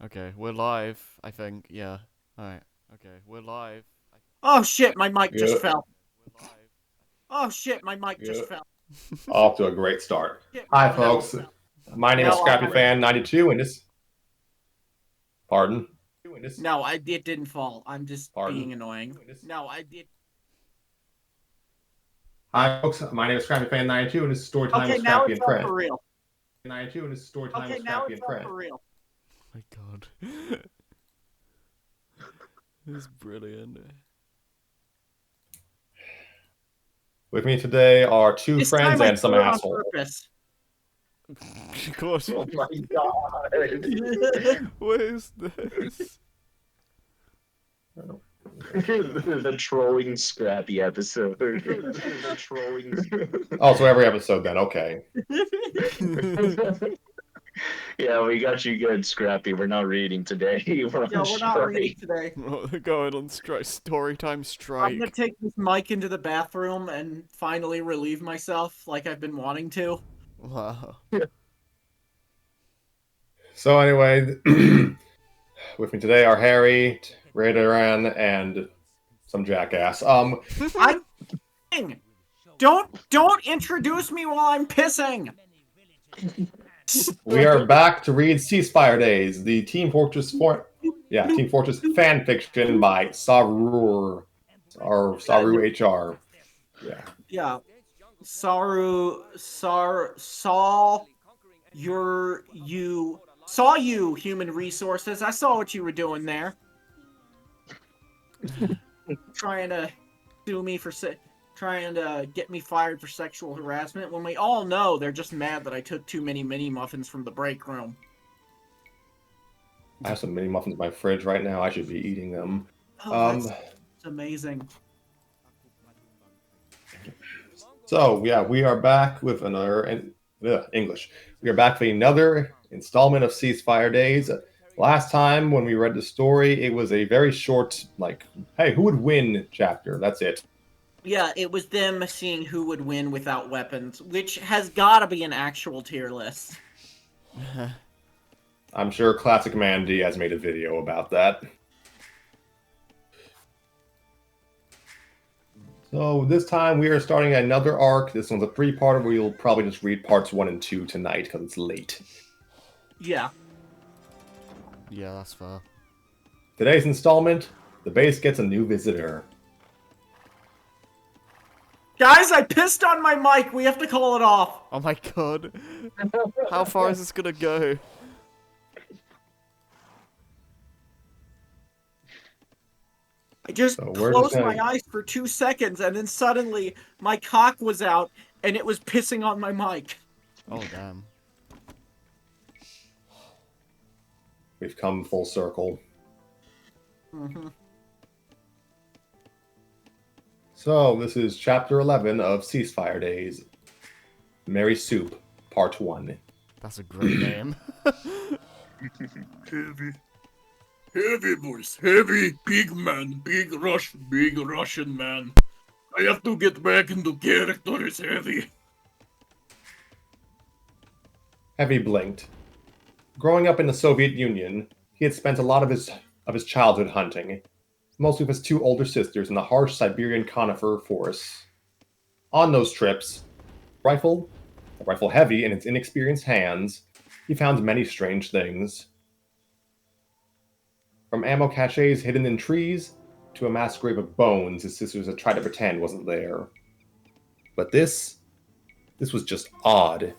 Okay, we're live, I think. Yeah. Alright. Okay, we're live. Oh shit, my mic just Good, fell. We're live. Oh shit, my mic just good. fell. Off to a great start. Shit, Hi, no, folks. My name is no, Scrappy Fan 92, and this. Pardon. no, it didn't fall. I'm just Pardon. being annoying. No, I did. Hi, folks. My name is Scrappy Fan 92, and this is story time Okay, with now Scrappy it's and up Friends. for real. 92, and this is story time Okay, with now Scrappy it's and up Friends. for real. My god. This is brilliant. With me today are two This friends time I and some did it on asshole. purpose. Of course. Oh my god. What is this? The trolling Scrappy episode. The trolling. Oh, so every episode then. Okay. Yeah, we got you good, Scrappy. We're not reading today. We're on Yeah, we're not reading strike. today. Oh, they're going on strike. Storytime I'm gonna strike. take this mic into the bathroom and finally relieve myself like I've been wanting to. Wow. So anyway, with me today are Harry, Radaran, and some jackass. I'm pissing. Don't introduce me while I'm pissing. We are back to read Ceasefire Days, the Team Fortress Team Fortress fan fiction by Saru HR. Yeah. Yeah. Saw you, human resources. I saw what you were doing there. Trying to sue me for trying to get me fired for sexual harassment when we all know they're just mad that I took too many mini muffins from the break room. I have some mini muffins in my fridge right now. I should be eating them. Oh, that's amazing. So yeah, we are back with another English. We are back for another installment of Ceasefire Days. Last time when we read the story, it was a very short, like, hey, who would win chapter? That's it. Yeah, it was them seeing who would win without weapons, which has got to be an actual tier list. I'm sure Classic Mandy has made a video about that. So this time we are starting another arc. This one's a three-parter. We'll probably just read parts 1 and 2 tonight because it's late. Yeah. Yeah, that's fair. Today's installment, the base gets a new visitor. Guys, I pissed on my mic. We have to call it off. Oh my god. How far is this gonna go? I just closed my eyes for 2 seconds, and then suddenly my cock was out, and it was pissing on my mic. Oh, damn. We've come full circle. Mm-hmm. So this is chapter 11 of Ceasefire Days. Mary Soup, part 1. That's a great name. Heavy voice, heavy, big man, big Russian man. I have to get back into character, it's heavy. Heavy blinked. Growing up in the Soviet Union, he had spent a lot of his childhood hunting, mostly with his two older sisters in the harsh Siberian conifer forests. On those trips, a rifle heavy in its inexperienced hands, he found many strange things. From ammo caches hidden in trees, to a mass grave of bones his sisters had tried to pretend wasn't there. But this was just odd.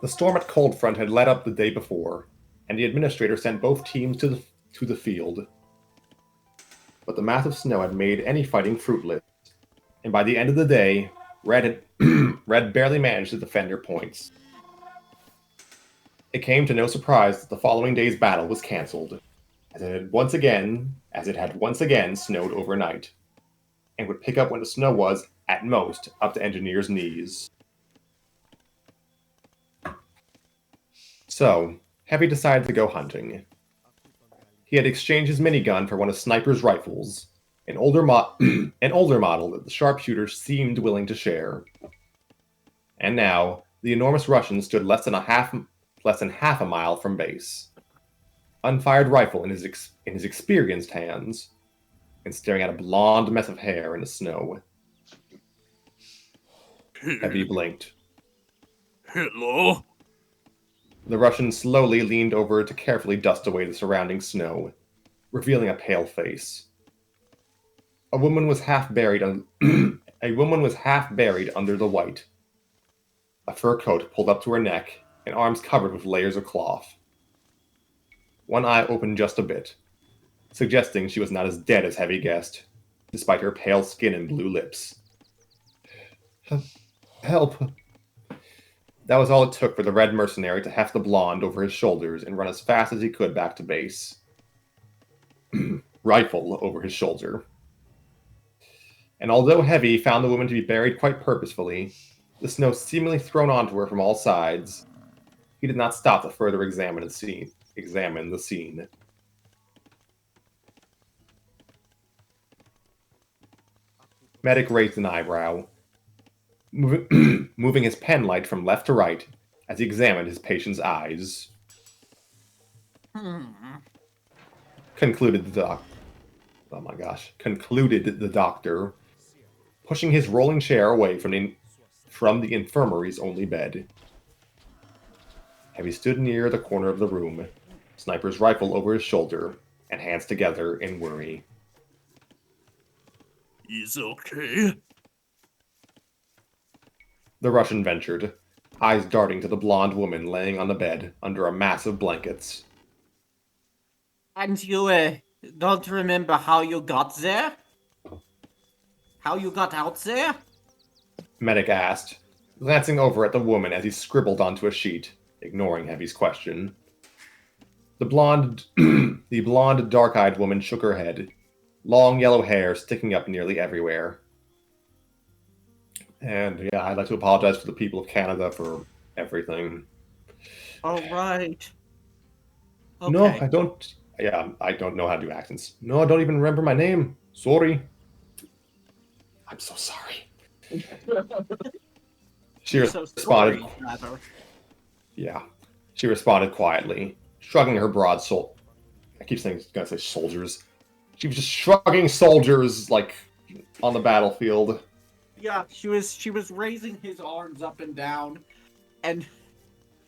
The storm at Cold Front had let up the day before, and the administrator sent both teams to the field. But the massive snow had made any fighting fruitless, and by the end of the day, Red barely managed to defend their points. It came to no surprise that the following day's battle was cancelled, as it had once again snowed overnight, and would pick up when the snow was, at most, up to engineers' knees. So, Heavy decided to go hunting. He had exchanged his minigun for one of Sniper's rifles, an older model that the sharpshooter seemed willing to share. And now, the enormous Russian stood less than less than half a mile from base. Unfired rifle in his experienced hands, and staring at a blonde mess of hair in the snow. Heavy blinked. Hello? The Russian slowly leaned over to carefully dust away the surrounding snow, revealing a pale face. A woman was half buried a woman was half buried under the white. A fur coat pulled up to her neck, and arms covered with layers of cloth. One eye opened just a bit, suggesting she was not as dead as Heavy guessed, despite her pale skin and blue lips. Help! That was all it took for the red mercenary to heft the blonde over his shoulders and run as fast as he could back to base. Rifle over his shoulder. And although Heavy found the woman to be buried quite purposefully, the snow seemingly thrown onto her from all sides, he did not stop to further examine the scene. Medic raised an eyebrow, moving his pen light from left to right as he examined his patient's eyes. Concluded the doctor, pushing his rolling chair away from the infirmary's only bed. Heavy stood near the corner of the room, sniper's rifle over his shoulder, and hands together in worry. He's okay? The Russian ventured, eyes darting to the blonde woman laying on the bed under a mass of blankets. And you, don't remember how you got there? How you got out there? Medic asked, glancing over at the woman as he scribbled onto a sheet, ignoring Heavy's question. The blonde, dark-eyed woman shook her head, long yellow hair sticking up nearly everywhere. And yeah, I'd like to apologize for the people of Canada for everything. All right. Okay. No, I don't. Yeah, I don't know how to do accents. No, I don't even remember my name. Sorry. I'm so sorry. She responded. Sorry, rather. Yeah, she responded quietly, shrugging her broad soul. I keep gonna say soldiers. She was just shrugging soldiers like on the battlefield. Yeah, she was raising his arms up and down, and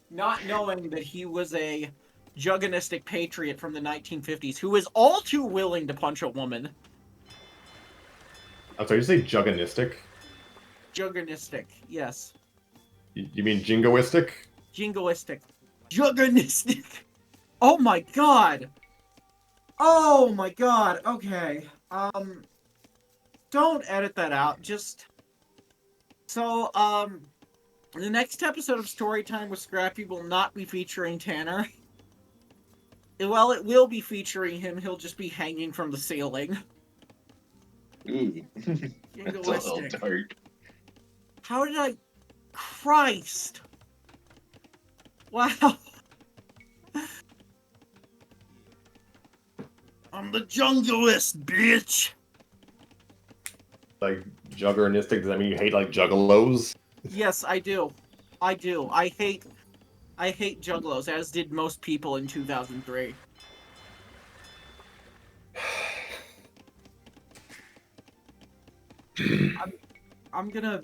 not knowing that he was a juggernistic patriot from the 1950s who was all too willing to punch a woman. I'm sorry, you say juggernistic? Juggernistic, yes. You mean jingoistic? Jingoistic. Juggernistic! Oh my god! Oh my god, okay. Don't edit that out, just... So, the next episode of Storytime with Scrappy will not be featuring Tanner. Well, it will be featuring him, he'll just be hanging from the ceiling. Ooh. That's a little Jingoistic. dark. How did I... Christ! Wow. I'm the junglist, bitch! Like, juggernistic, does that mean you hate, like, juggalos? Yes, I do. I do. I hate juggalos, as did most people in 2003. I'm gonna...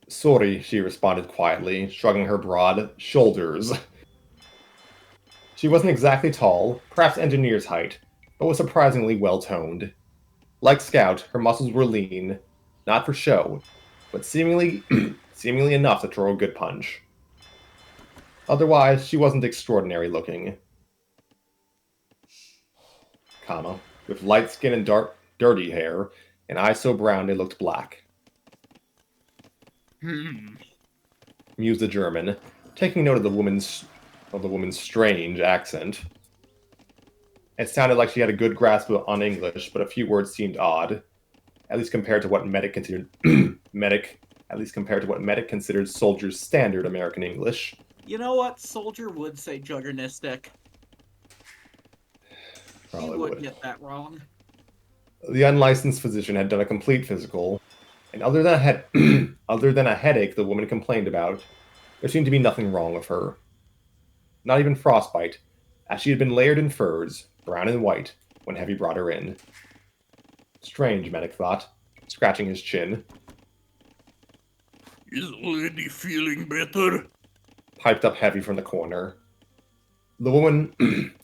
Sorry, she responded quietly, shrugging her broad shoulders. She wasn't exactly tall, perhaps engineer's height, but was surprisingly well-toned. Like Scout, her muscles were lean, not for show, but seemingly enough to throw a good punch. Otherwise, she wasn't extraordinary looking. With light skin and dirty hair, and eyes so brown they looked black. Mused the German, taking note of the woman's strange accent. It sounded like she had a good grasp on English, but a few words seemed odd, at least compared to what Medic considered soldiers' standard American English. You know what? Soldier would say juggernistic. Probably He would would. get that wrong. The unlicensed physician had done a complete physical, and other than a headache the woman complained about, There seemed to be nothing wrong with her. Not even frostbite, as she had been layered in furs, brown and white, when Heavy brought her in. Strange, Medic thought, scratching his chin. Is lady feeling better? Piped up Heavy from the corner. The woman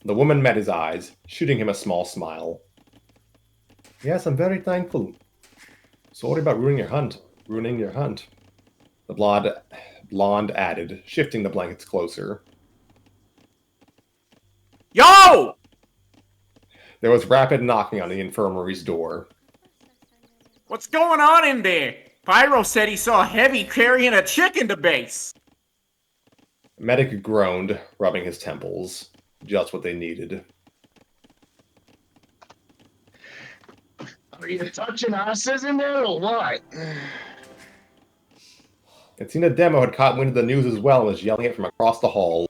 the woman met his eyes, shooting him a small smile. Yes, I'm very thankful. Sorry about ruining your hunt. The blonde added, shifting the blankets closer. Yo! There was rapid knocking on the infirmary's door. What's going on in there? Pyro said he saw Heavy carrying a chicken to base. Medic groaned, rubbing his temples. Just what they needed. Are you touching asses in there or what? It seemed a demo had caught wind of the news as well and was yelling it from across the hall.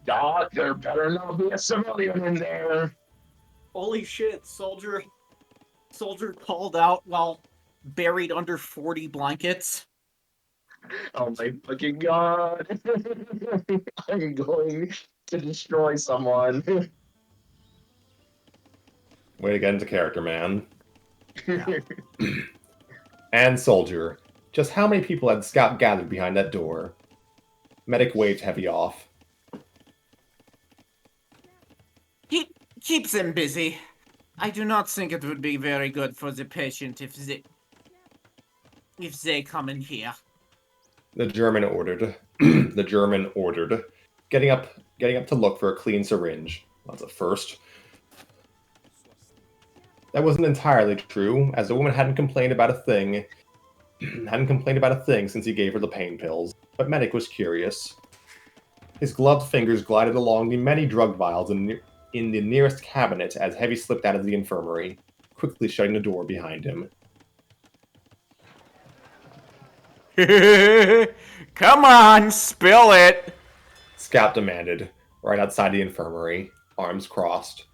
Doc, there better not be a civilian in there. Holy shit, soldier called out while buried under 40 blankets. Oh my fucking god. I'm going to destroy someone. Way to get into character, man. And soldier. Just how many people had Scout gathered behind that door? Medic waved Heavy off. Keeps him busy. I do not think it would be very good for the patient if they come in here. The German ordered. The German ordered, getting up to look for a clean syringe. That's a first. That wasn't entirely true, as the woman hadn't complained about a thing since he gave her the pain pills. But Medic was curious. His gloved fingers glided along the many drug vials in the nearest cabinet as Heavy slipped out of the infirmary, quickly shutting the door behind him. Come on, spill it! Scout demanded, right outside the infirmary, arms crossed.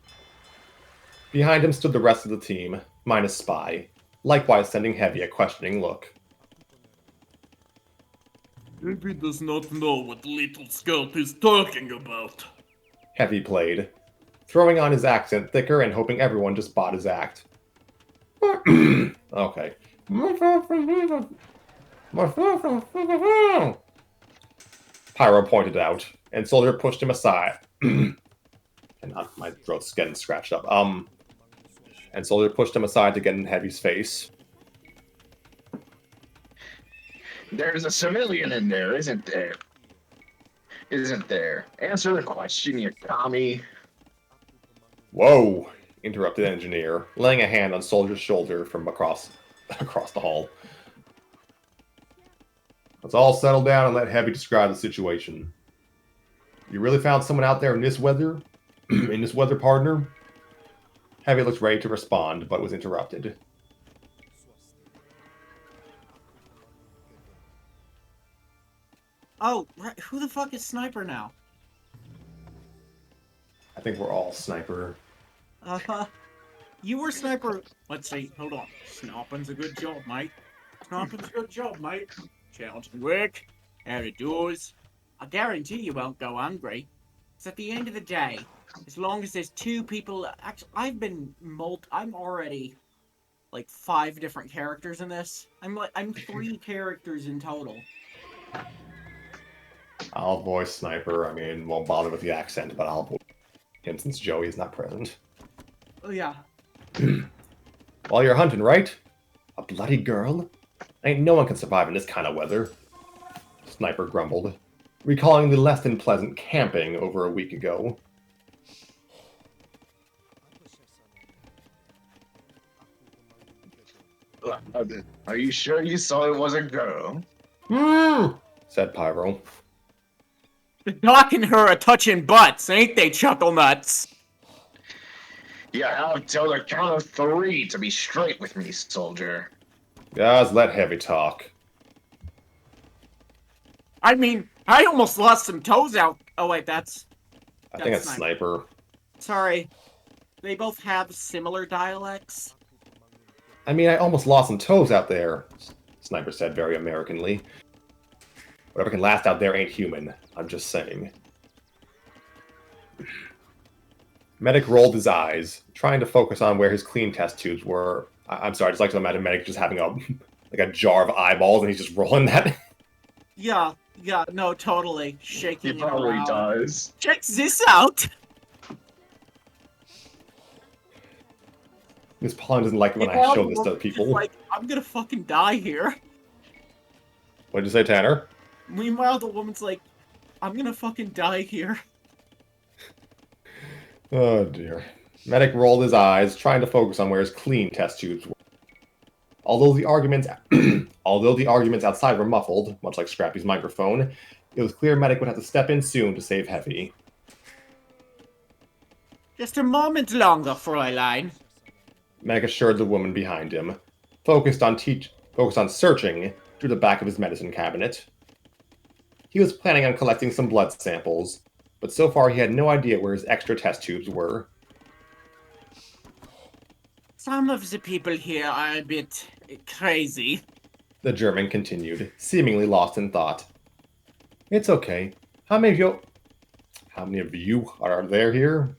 Behind him stood the rest of the team, minus Spy, likewise sending Heavy a questioning look. Heavy does not know what little Scout is talking about. Heavy played, throwing on his accent thicker and hoping everyone just bought his act. Okay. Pyro pointed out, and Soldier pushed him aside. And my throat's getting scratched up. And Soldier pushed him aside to get in Heavy's face. There's a civilian in there, isn't there? Isn't there? Answer the question, you commie. Whoa! Interrupted Engineer, laying a hand on Soldier's shoulder from across the hall. Let's all settle down and let Heavy describe the situation. You really found someone out there in this weather? In this weather, partner? Heavy looked ready to respond, but was interrupted. Oh, right. Who the fuck is Sniper now? I think we're all Sniper. You were Sniper. Let's see. Hold on. Snopping's a good job, mate. Snopping's a good job, mate. Challenging work. Out of doors. I guarantee you won't go hungry. It's at the end of the day, as long as there's two people. Actually, I'm already like 5 different characters in this. I'm 3 characters in total. I'll voice Sniper. I mean, won't bother with the accent, but I'll voice him since Joey is not present. Oh yeah. While you're hunting, right? A bloody girl? Ain't no one can survive in this kind of weather. Sniper grumbled, recalling the less than pleasant camping over a week ago. Are you sure you saw it was a girl? Said Pyro. The Doc and her are touching butts, ain't they, Chuckle Nuts? You have till the count of 3 to be straight with me, soldier. Guys, let Heavy talk. I mean, I almost lost some toes out. Oh wait, I think it's Sniper. Sorry. They both have similar dialects. I mean, I almost lost some toes out there. sniper said very Americanly. Whatever can last out there ain't human. I'm just saying. Medic rolled his eyes, trying to focus on where his clean test tubes were. I'm sorry, I just like to imagine Medic just having a like a jar of eyeballs and he's just rolling that. Yeah, no, totally. He Shaking it probably around. does. Check this out! Miss Pollen doesn't like it when I Meanwhile, show the this to woman's just people. like, I'm gonna fucking die here. What did you say, Tanner? Meanwhile, the woman's like, I'm gonna fucking die here. Oh dear. Medic rolled his eyes, trying to focus on where his clean test tubes were. Although the arguments outside were muffled, much like Scrappy's microphone, it was clear Medic would have to step in soon to save Heavy. Just a moment longer, Fräulein. Medic assured the woman behind him, focused on searching through the back of his medicine cabinet. He was planning on collecting some blood samples, but so far he had no idea where his extra test tubes were. Some of the people here are a bit crazy. The German continued, seemingly lost in thought. It's okay. How many of you are there here?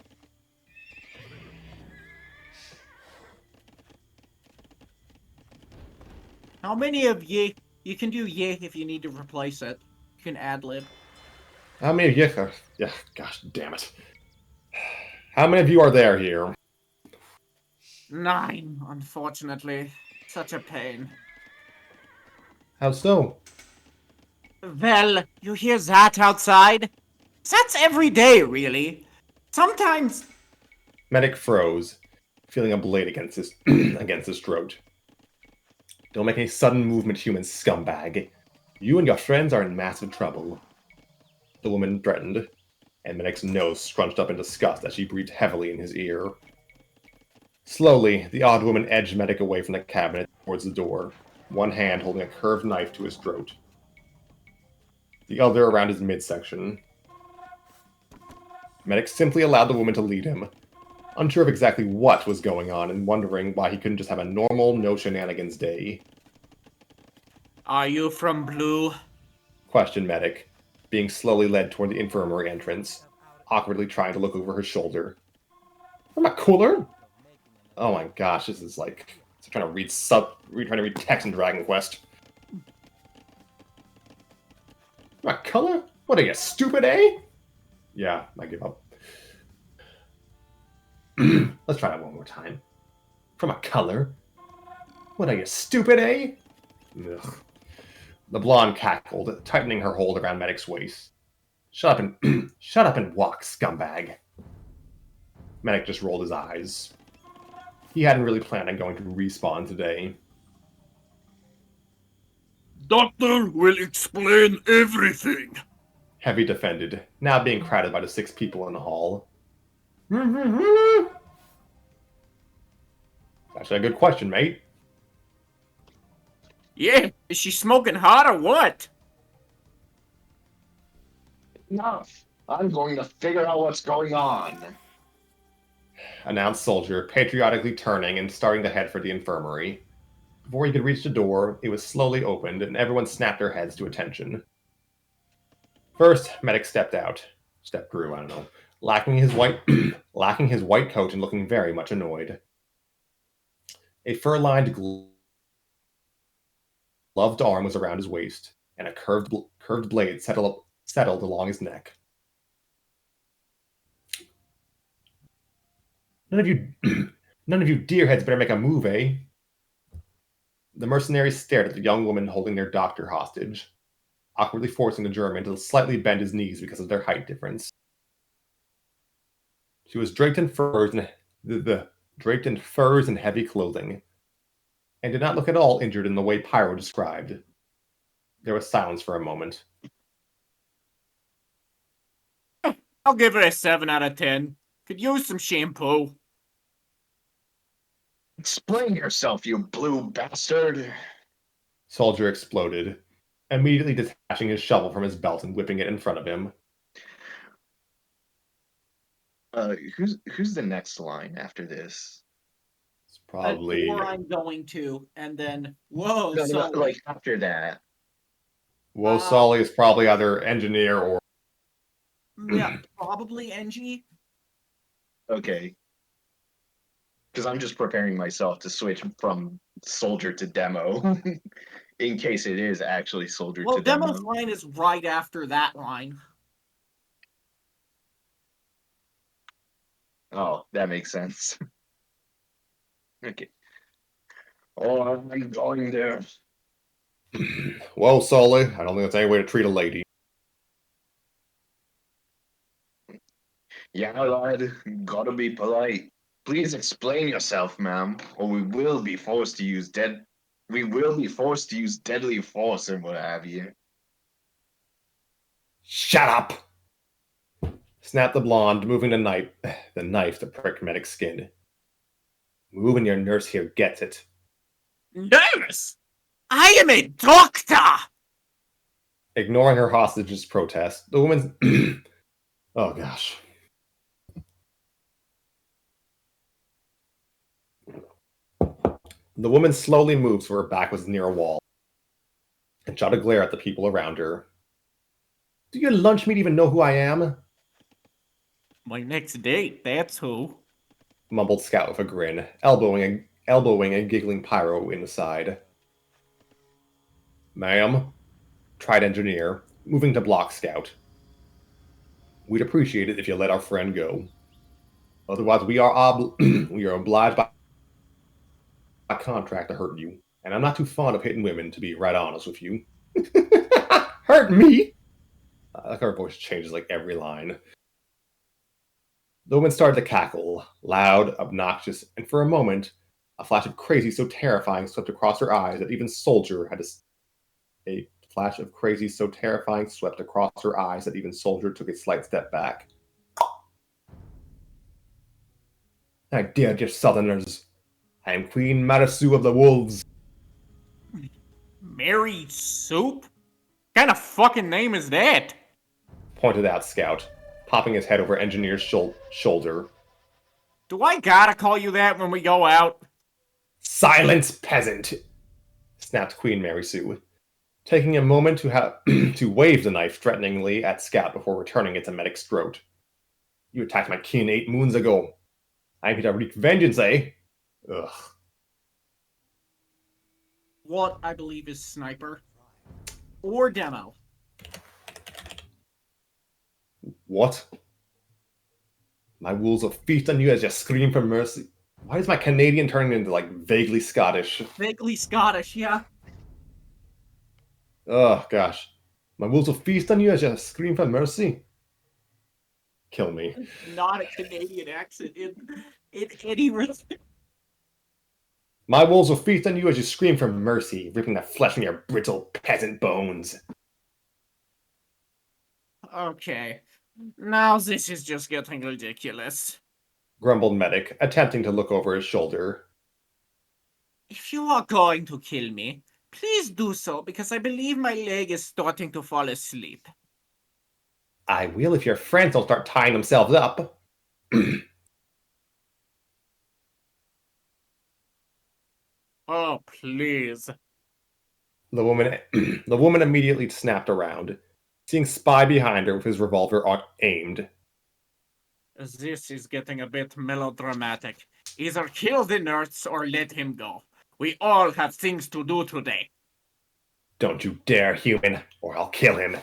How many of ye? You can do ye if you need to replace it. You can ad-lib. How many of you are... Yeah, gosh damn it. How many of you are there here? 9, unfortunately. Such a pain. How so? Well, you hear that outside? That's every day, really. Sometimes... Medic froze, feeling a blade against his against his throat. Don't make any sudden movement, human scumbag. You and your friends are in massive trouble. The woman threatened, and Medic's nose scrunched up in disgust as she breathed heavily in his ear. Slowly, the odd woman edged Medic away from the cabinet towards the door, one hand holding a curved knife to his throat, the other around his midsection. Medic simply allowed the woman to lead him, unsure of exactly what was going on and wondering why he couldn't just have a normal, no-shenanigans day. Are you from Blue? Questioned Medic, being slowly led toward the infirmary entrance, awkwardly trying to look over her shoulder. Am I cooler? Oh my gosh, this is like trying to read text in Dragon Quest. My color? What are you, stupid, eh? Yeah, I give up. Let's try that one more time. From a color? What are you, stupid, eh? Ugh. The blonde cackled, tightening her hold around Medic's waist. Shut up and walk, scumbag. Medic just rolled his eyes. He hadn't really planned on going to respawn today. Doctor will explain everything. Heavy defended, now being crowded by the 6 people in the hall. Actually, a good question, mate. Yeah, is she smoking hot or what? Enough. I'm going to figure out what's going on. Announced Soldier, patriotically turning and starting to head for the infirmary. Before he could reach the door, it was slowly opened, and everyone snapped their heads to attention. First, Medic stepped through, I don't know, lacking his white coat and looking very much annoyed. A fur-lined gloved arm was around his waist, and a curved blade settled along his neck. None of you deerheads better make a move, eh? The mercenaries stared at the young woman holding their doctor hostage, awkwardly forcing the German to slightly bend his knees because of their height difference. She was draped in furs and heavy clothing, and did not look at all injured in the way Pyro described. There was silence for a moment. I'll give her a 7 out of 10. Could use some shampoo. Explain yourself, you blue bastard. Soldier exploded, immediately detaching his shovel from his belt and whipping it in front of him. Who's the next line after this? It's Probably. Or I'm going to, and then whoa, No, so like after that. Well, Sully is probably either engineer or. yeah, probably NG. Okay. Because I'm just preparing myself to switch from soldier to demo. In case it is actually soldier Well, to demo. demo's line is right after that line. Oh, that makes sense. Okay. Oh, I'm going there. Well, Sully, I don't think that's any way to treat a lady. Yeah, lad, gotta be polite. Please explain yourself, ma'am, or we will be forced to use deadly force and what have you. Shut up! Snapped the blonde, moving the knife to prick Medic's skin. Move and your nurse here gets it. Nurse! I am a doctor! Ignoring her hostage's protest, the woman. Oh gosh. The woman slowly moves where her back was near a wall and shot a glare at the people around her. Do your lunch meat even know who I am? My next date, that's who. Mumbled Scout with a grin, elbowing a giggling pyro in the side. Ma'am, tried engineer, moving to block Scout. We'd appreciate it if you let our friend go. Otherwise, we are we are obliged by contract to hurt you. And I'm not too fond of hitting women, to be right honest with you. Hurt me? Like her voice changes like every line. The woman started to cackle, loud, obnoxious, and for a moment, a flash of crazy so terrifying swept across her eyes that even Soldier had to. A flash of crazy so terrifying swept across her eyes that even Soldier took a slight step back. I dare you Southerners. I am Queen Marisu of the Wolves. Mary Soup? What kind of fucking name is that? Pointed out Scout, popping his head over Engineer's shoulder. Do I gotta call you that when we go out? Silence, peasant! Snapped Queen Marisu, taking a moment to wave the knife threateningly at Scout before returning it to Medic's throat. You attacked my kin 8 moons ago. I'm here to wreak vengeance, eh? Ugh. What I believe is sniper. Or demo. What? My wolves will feast on you as you scream for mercy. Why is my Canadian turning into, like, vaguely Scottish? Vaguely Scottish, yeah. Oh, gosh. My wolves will feast on you as you scream for mercy? Kill me. Not a Canadian accent in any respect. My wolves will feast on you as you scream for mercy, ripping the flesh from your brittle peasant bones. Okay. Now this is just getting ridiculous. Grumbled Medic, attempting to look over his shoulder. If you are going to kill me, please do so, because I believe my leg is starting to fall asleep. I will if your friends don't start tying themselves up. Oh, please. The woman immediately snapped around, seeing Spy behind her with his revolver aimed. This is getting a bit melodramatic. Either kill the nurse or let him go. We all have things to do today. Don't you dare, human, or I'll kill him,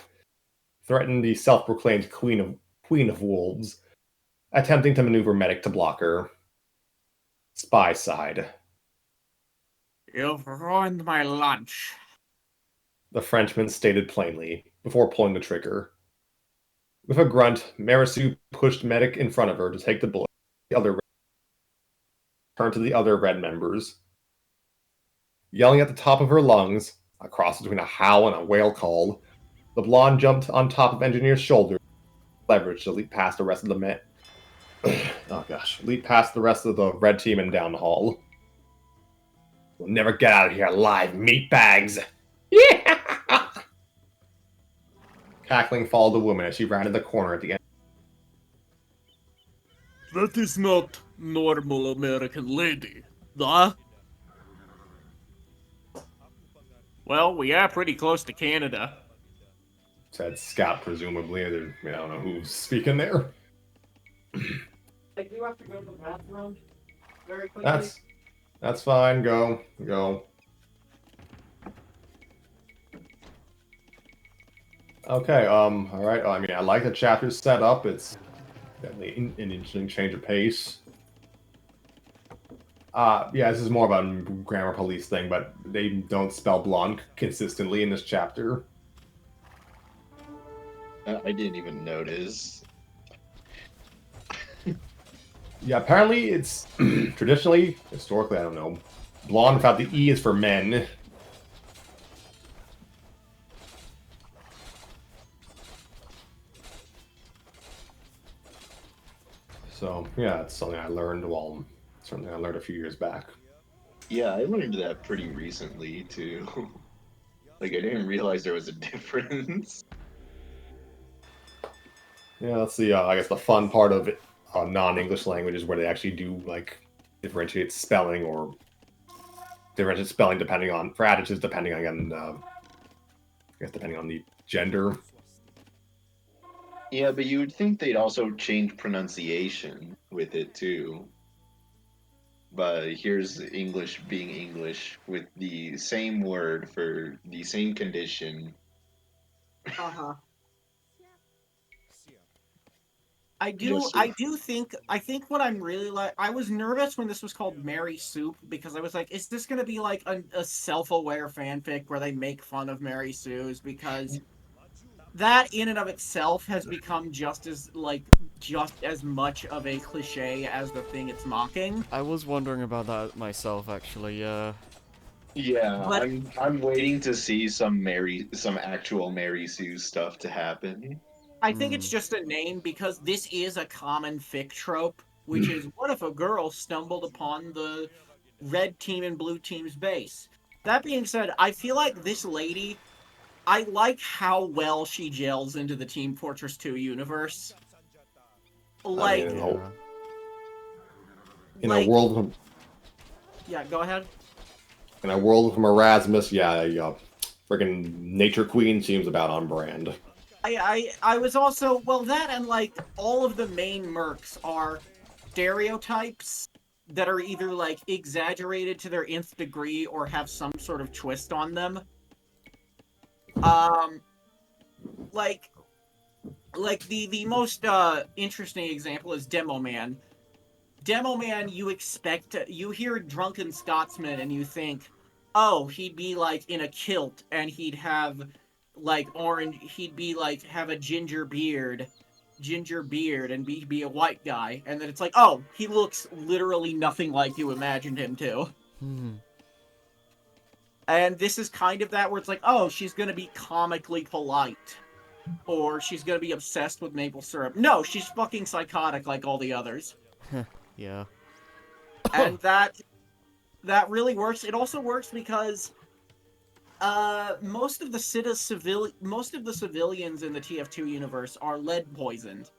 threatened the self-proclaimed Queen of Wolves, attempting to maneuver Medic to block her. Spy sighed. You've ruined my lunch. The Frenchman stated plainly, before pulling the trigger. With a grunt, Marisu pushed Medic in front of her to take the bullet. Turned to the other Red members. Yelling at the top of her lungs, a cross between a howl and a whale call, the blonde jumped on top of Engineer's shoulder, leverage to leap past the rest of the men. Oh gosh, leap past the rest of the Red team and down the hall. We'll never get out of here alive, meatbags! Yeah! Cackling followed the woman as she rounded the corner at the end. That is not normal American lady. The? Well, we are pretty close to Canada. Said Scott, presumably. I don't know who's speaking there. I do have to go to the bathroom very quickly. That's fine. Go. Okay. All right. I mean, I like the chapter's set up. It's definitely an interesting change of pace. Yeah, this is more of a grammar police thing, but they don't spell blonde consistently in this chapter. I didn't even notice. Yeah, apparently it's traditionally, historically, I don't know. Blonde without the E is for men. So, yeah, it's something I learned, something I learned a few years back. Yeah, I learned that pretty recently too. Like I didn't realize there was a difference. Yeah, that's I guess the fun part of it, non-English languages where they actually do, like, differentiate spelling or differentiate spelling for adjectives depending on, I guess depending on the gender. Yeah, but you would think they'd also change pronunciation with it too. But here's English being English with the same word for the same condition. Uh-huh. Just I think what I'm really like, I was nervous when this was called Mary Soup because I was like, is this gonna be like a self-aware fanfic where they make fun of Mary Sue's? Because that in and of itself has become just as much of a cliche as the thing it's mocking. I was wondering about that myself, actually. Yeah. yeah, But I'm waiting to see some actual Mary Sue stuff to happen. I think it's just a name because this is a common fic trope, which is what if a girl stumbled upon the red team and blue team's base? That being said, I feel like this lady, I like how well she gels into the Team Fortress 2 universe. I mean, Yeah. in a world of, yeah, go ahead. from Erasmus, yeah, freaking Nature Queen seems about on brand. I was also, well, that and like all of the main mercs are stereotypes that are either like exaggerated to their nth degree or have some sort of twist on them. Like the most interesting example is Demo Man. Demo Man, you hear Drunken Scotsman and you think, oh, he'd be like in a kilt and he'd have like he'd be like have a ginger beard and be a white guy, and then it's like, oh, he looks literally nothing like you imagined him to. And this is kind of that where it's like, oh, she's gonna be comically polite. Or she's gonna be obsessed with maple syrup. No, she's fucking psychotic like all the others. Yeah. And that really works. It also works because most of the civilians in the TF2 universe are lead poisoned.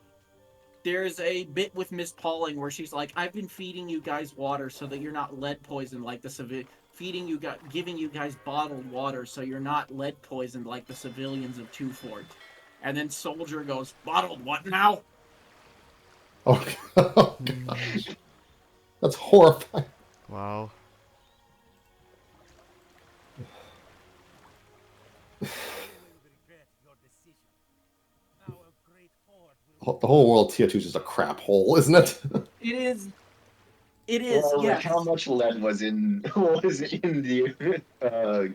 There's a bit with Miss Pauling where she's like, "I've been feeding you guys water so that you're not lead poisoned like the giving you guys bottled water so you're not lead poisoned like the civilians of Two Fort." And then Soldier goes, "Bottled what now?" Oh, oh gosh. That's horrifying. Wow. The whole world of TF2 is just a crap hole, isn't it? It is. It is. Well, Yeah. like how much lead was in the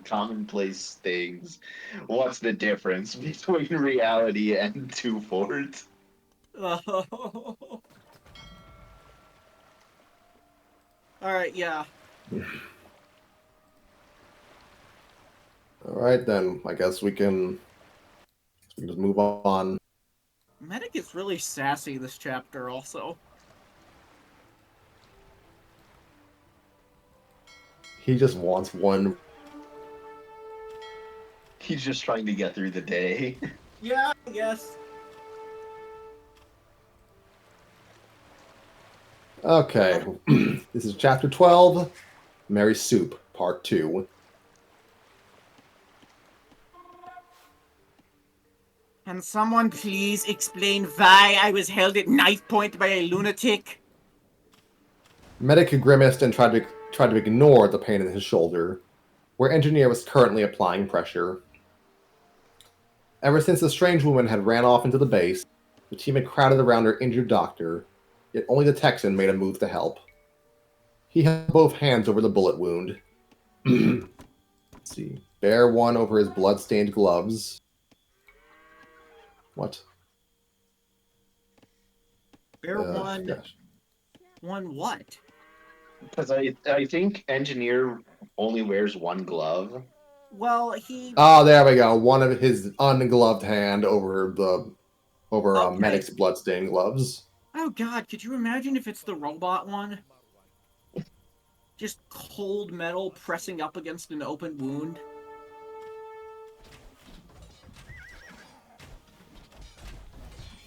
commonplace things? What's the difference between reality and Two Fort? All right. Yeah. All right, then. I guess we can just move on. Medic is really sassy this chapter, also. He just wants one. He's just trying to get through the day. Yeah, I guess. Okay. This is chapter 12. Mary Soup, Part 2. Can someone please explain why I was held at knife point by a lunatic? Medic grimaced and tried to ignore the pain in his shoulder, where Engineer was currently applying pressure. Ever since the strange woman had ran off into the base, the team had crowded around her injured doctor, yet only the Texan made a move to help. He held both hands over the bullet wound. Let's see. Bear one over his blood-stained gloves. What? Bear one. Gosh. One what? Because I think Engineer only wears one glove. Well, he. Oh, there we go. One of his ungloved hand over Okay. Medic's blood-stained gloves. Oh god, could you imagine if it's the robot one? Just cold metal pressing up against an open wound.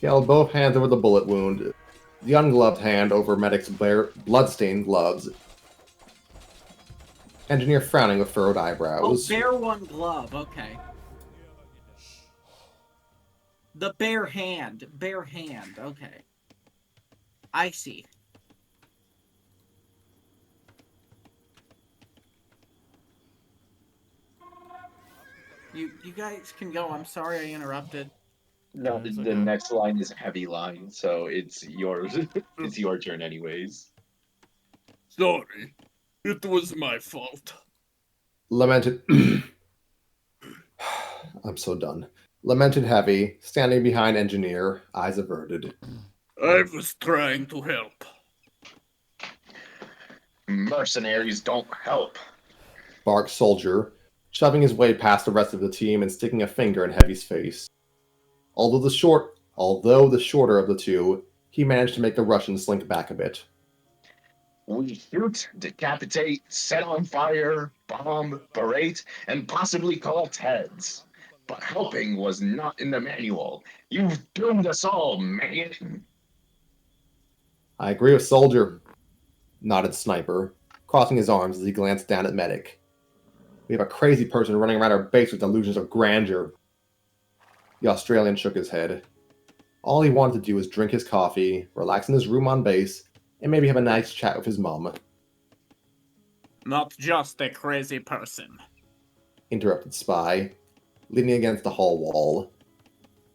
He held both hands over the bullet wound, the ungloved hand over Medic's blood-stained gloves. Engineer frowning with furrowed Oh, eyebrows. bear one glove, okay. The bare hand, okay. I see. You guys can go, I'm sorry I interrupted. No, Yeah, it's the okay. next line is a heavy line, so it's yours. It's your turn, anyways. Sorry. It was my fault. Lamented. I'm so done. Lamented heavy, standing behind Engineer, eyes averted. I was trying to help. Mercenaries don't help. Barked Soldier, shoving his way past the rest of the team and sticking a finger in Heavy's face. Although the shorter of the two, he managed to make the Russian slink back a bit. We shoot, decapitate, set on fire, bomb, berate, and possibly collect heads. But helping was not in the manual. You've doomed us all, man. I agree with Soldier, nodded Sniper, crossing his arms as he glanced down at Medic. We have a crazy person running around our base with delusions of grandeur. The Australian shook his head. All he wanted to do was drink his coffee, relax in his room on base, and maybe have a nice chat with his mom. Not just a crazy person. Interrupted Spy, leaning against the hall wall.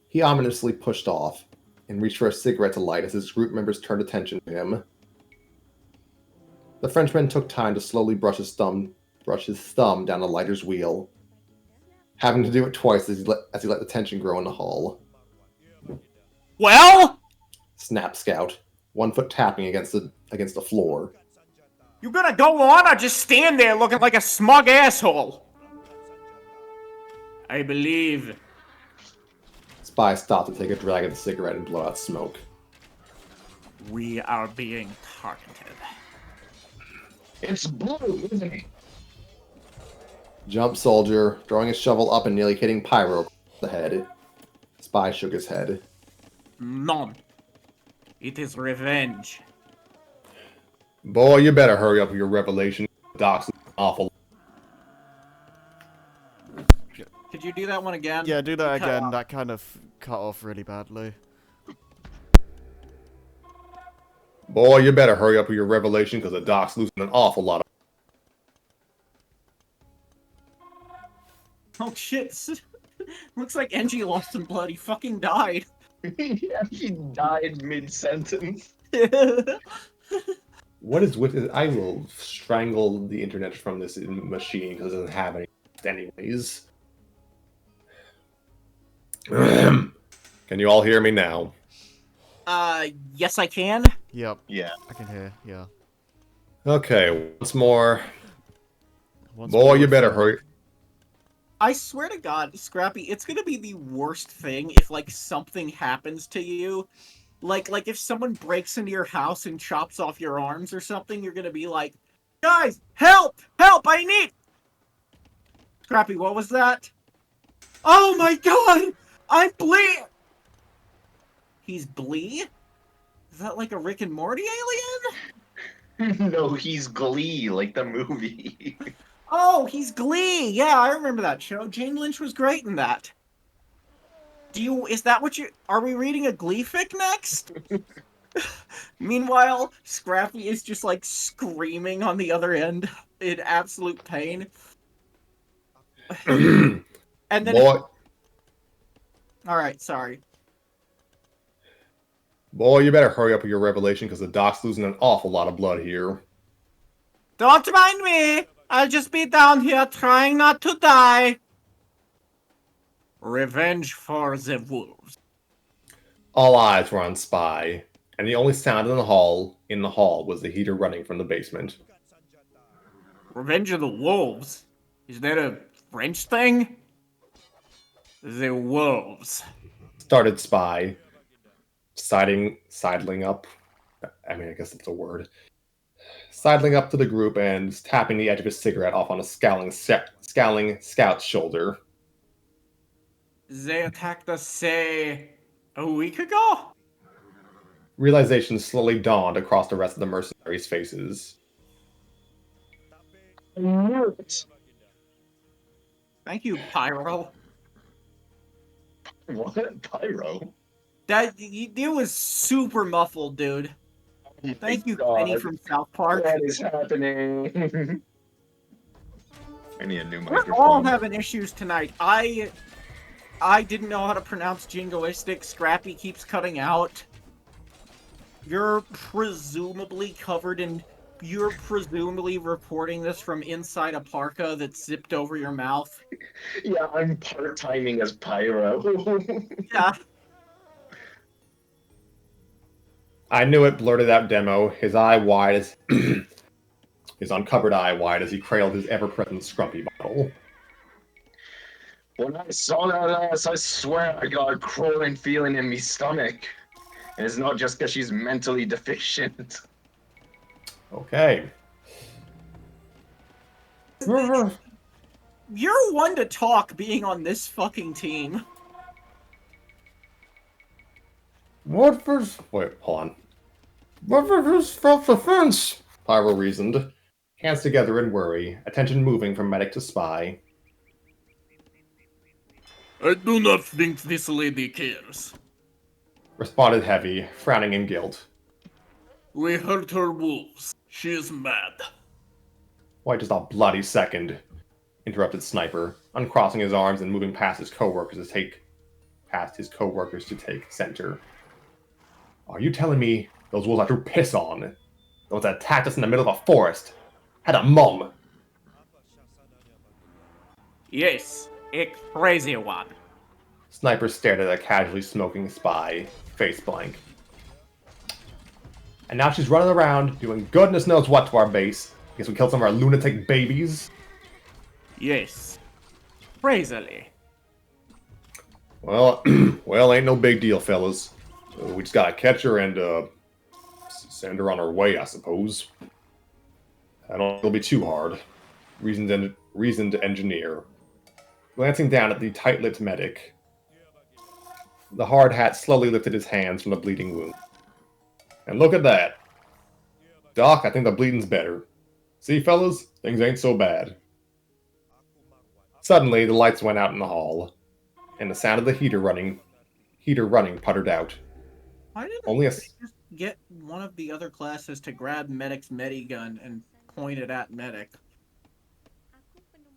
He ominously pushed off and reached for a cigarette to light as his group members turned attention to him. The Frenchman took time to slowly brush his thumb down the lighter's wheel, having to do it twice as he let the tension grow in the hall. Well? Snapped Scout, 1 foot tapping against the floor. You gonna go on or just stand there looking like a smug asshole? I believe. Spy stopped to take a drag of the cigarette and blow out smoke. We are being targeted. It's blue, isn't it? Jump Soldier, throwing his shovel up and nearly hitting Pyro across the head. Spy shook his head. None. It is revenge. Boy, you better hurry up with your revelation. Doc's awful. Could you do that one again? Yeah, do that Cut again. off. That kind of cut off really badly. Boy, you better hurry up with your revelation because the Doc's losing an awful lot of... Oh shit. Looks like Engie lost some blood. He fucking died. Yeah, he died mid-sentence. What is with it? I will strangle the internet from this machine because it doesn't have any anyways. Can you all hear me now? Yes I can. Yep, Yeah. I can hear. Yeah. Okay, once more. Once Boy, more, you better so- hurry. I swear to God, Scrappy, it's gonna be the worst thing if, like, something happens to you. Like if someone breaks into your house and chops off your arms or something, you're gonna be like, guys, help! Help! I need... Scrappy, what was that? Oh my God! I'm Blee! He's Blee? Is that like a Rick and Morty alien? No, he's Glee, like the movie. Oh, he's Glee. Yeah, I remember that show. Jane Lynch was great in that. Is that what are we reading a Glee fic next? Meanwhile, Scrappy is just like screaming on the other end in absolute pain. And then, Boy, alright, sorry. boy, you better hurry up with your revelation because the doc's losing an awful lot of blood here. Don't mind me! I'll just be down here trying not to die. Revenge for the wolves. All eyes were on Spy, and the only sound in the hall was the heater running from the basement. Revenge of the wolves? Is that a French thing? The wolves. Started Spy, sidling up. I mean, I guess that's a word. Sidling up to the group and tapping the edge of his cigarette off on a scowling scout's shoulder. They attacked us, say, a week ago? Realization slowly dawned across the rest of the mercenaries' faces. I knew it. Thank you, Pyro. What? Pyro? It was super muffled, dude. Thank you, God. Penny from South Park. What is happening? I need a new We're microphone. all having issues tonight. I didn't know how to pronounce jingoistic. Scrappy keeps cutting out. You're presumably reporting this from inside a parka that's zipped over your mouth. Yeah, I'm part-timing as Pyro. Yeah. I knew it, blurted out Demo, his eye wide as his uncovered eye wide as he cradled his ever-present Scrumpy bottle. When I saw that ass, I swear I got a crawling feeling in me stomach. And it's not just because she's mentally deficient. Okay. You're one to talk being on this fucking team. Wait, hold on. What for self-defense? Pyro reasoned, hands together in worry, attention moving from medic to Spy. I do not think this lady cares. Responded Heavy, frowning in guilt. We hurt her wolves. She is mad. Why, just a bloody second, interrupted Sniper, uncrossing his arms and moving past his co-workers to take center. Are you telling me those wolves I threw piss on, the ones that attacked us in the middle of a forest, had a mum? Yes, a crazy one. Sniper stared at a casually smoking Spy, face blank. And now she's running around, doing goodness knows what to our base. Guess we killed some of our lunatic babies. Yes. Crazily. Well, well, ain't no big deal, fellas. We just gotta catch her and, send her on her way, I suppose. I don't think it'll be too hard. Reasoned engineer. Glancing down at the tight-lipped medic, the hard hat slowly lifted his hands from the bleeding wound. And look at that. Doc, I think the bleeding's better. See, fellas, things ain't so bad. Suddenly, the lights went out in the hall, and the sound of the heater running puttered out. Why didn't Only a they just get one of the other classes to grab Medic's Medigun and point it at Medic?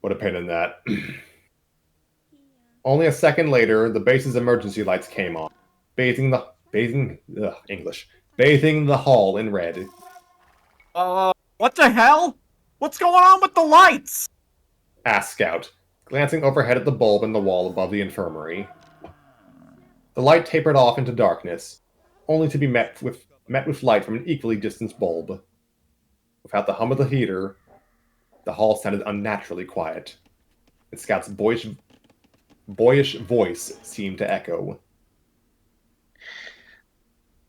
Put a pin in that. Only a second later, the base's emergency lights came on, bathing the hall in red. What the hell? What's going on with the lights? Asked Scout, glancing overhead at the bulb in the wall above the infirmary. The light tapered off into darkness, only to be met with light from an equally distant bulb. Without the hum of the heater, the hall sounded unnaturally quiet, and Scout's boyish voice seemed to echo.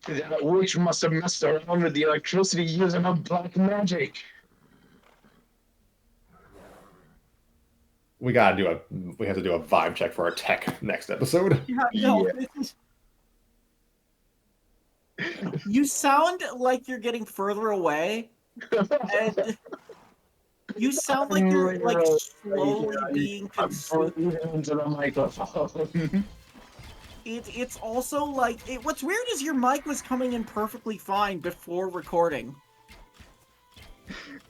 That witch must have messed around with the electricity using her black magic. We have to do a vibe check for our tech next episode. You sound like you're getting further away, And you sound like you're like slowly being I'm consumed. breathing into the microphone. It's also like what's weird is your mic was coming in perfectly fine before recording.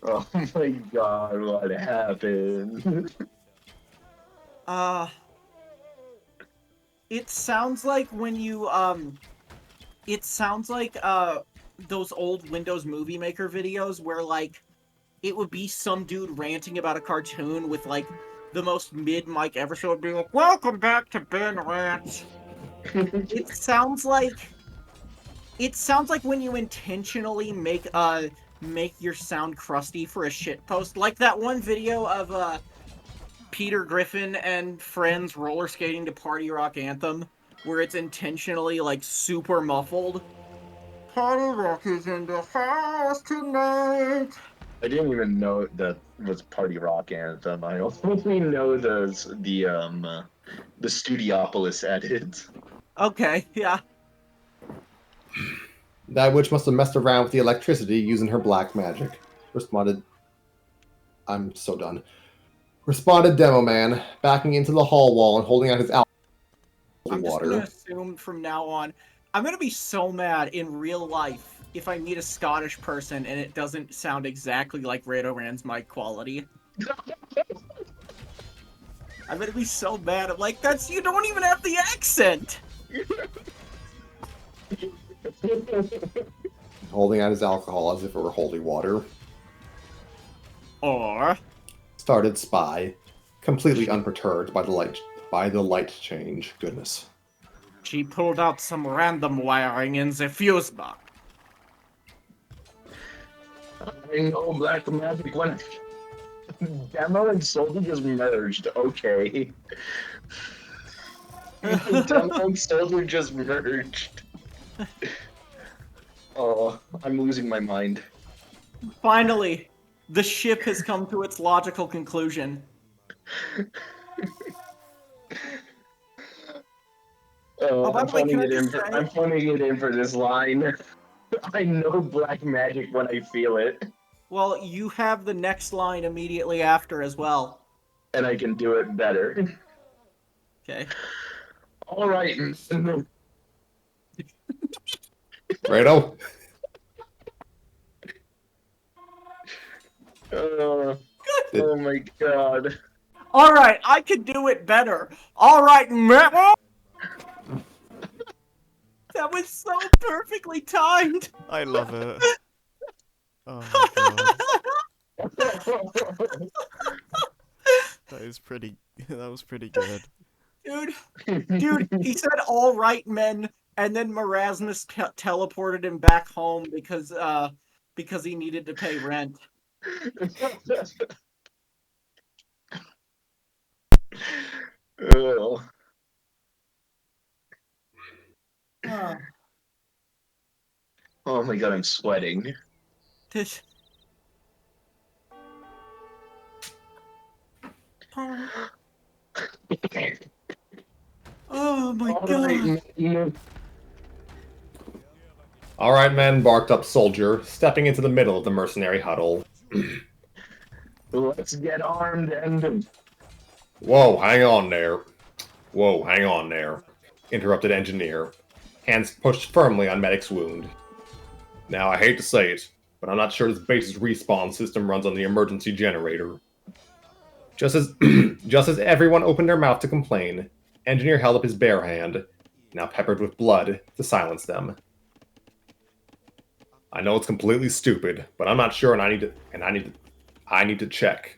Oh my god, what happened? It sounds like when you it sounds like those old Windows Movie Maker videos where like it would be some dude ranting about a cartoon with like the most mid mic ever, so it'd be like, "Welcome back to Ben Rants." It sounds like when you intentionally make your sound crusty for a shit post, like that one video of Peter Griffin and friends roller skating to Party Rock Anthem, where it's intentionally like super muffled. Party Rock is in the house tonight. I didn't even know that was Party Rock Anthem. I only know the Studiopolis edit. Okay, yeah. That witch must have messed around with the electricity using her black magic. Responded. I'm so done. Responded Demo Man, backing into the hall wall and holding out his alcohol I'm just water. gonna assume from now on, I'm gonna be so mad in real life if I meet a Scottish person and it doesn't sound exactly like Radorand's mic quality. I'm gonna be so mad. I'm like, you don't even have the accent! Holding out his alcohol as if it were holy water. Or... Started Spy, completely unperturbed by the light change. Goodness. She pulled out some random wiring in the fuse box. I know black magic when Demo and Soldier just merged. Okay. Demo and Soldier just merged. Oh, I'm losing my mind. Finally, the ship has come to its logical conclusion. Oh, by I'm the way, can I phoning it in just for, say... I'm phoning it in for this line. I know black magic when I feel it, Well, you have the next line immediately after as well. and I can do it better. Okay. All right. Rado? Oh my god. Alright, I can do it better. Alright, Matt. That was so perfectly timed. I love it. Oh my god. That is pretty. That was pretty good. Dude, he said all right, men, and then Marasmus teleported him back home because he needed to pay rent. Oh. Oh my god, I'm sweating. This... Oh my god. All right, men, barked up Soldier, stepping into the middle of the mercenary huddle. Let's get armed and... Whoa, hang on there. Whoa, hang on there. Interrupted Engineer, hands pushed firmly on Medic's wound. Now, I hate to say it, but I'm not sure this base's respawn system runs on the emergency generator. Just as everyone opened their mouth to complain, Engineer held up his bare hand, now peppered with blood, to silence them. I know it's completely stupid, but I'm not sure, and I need to check.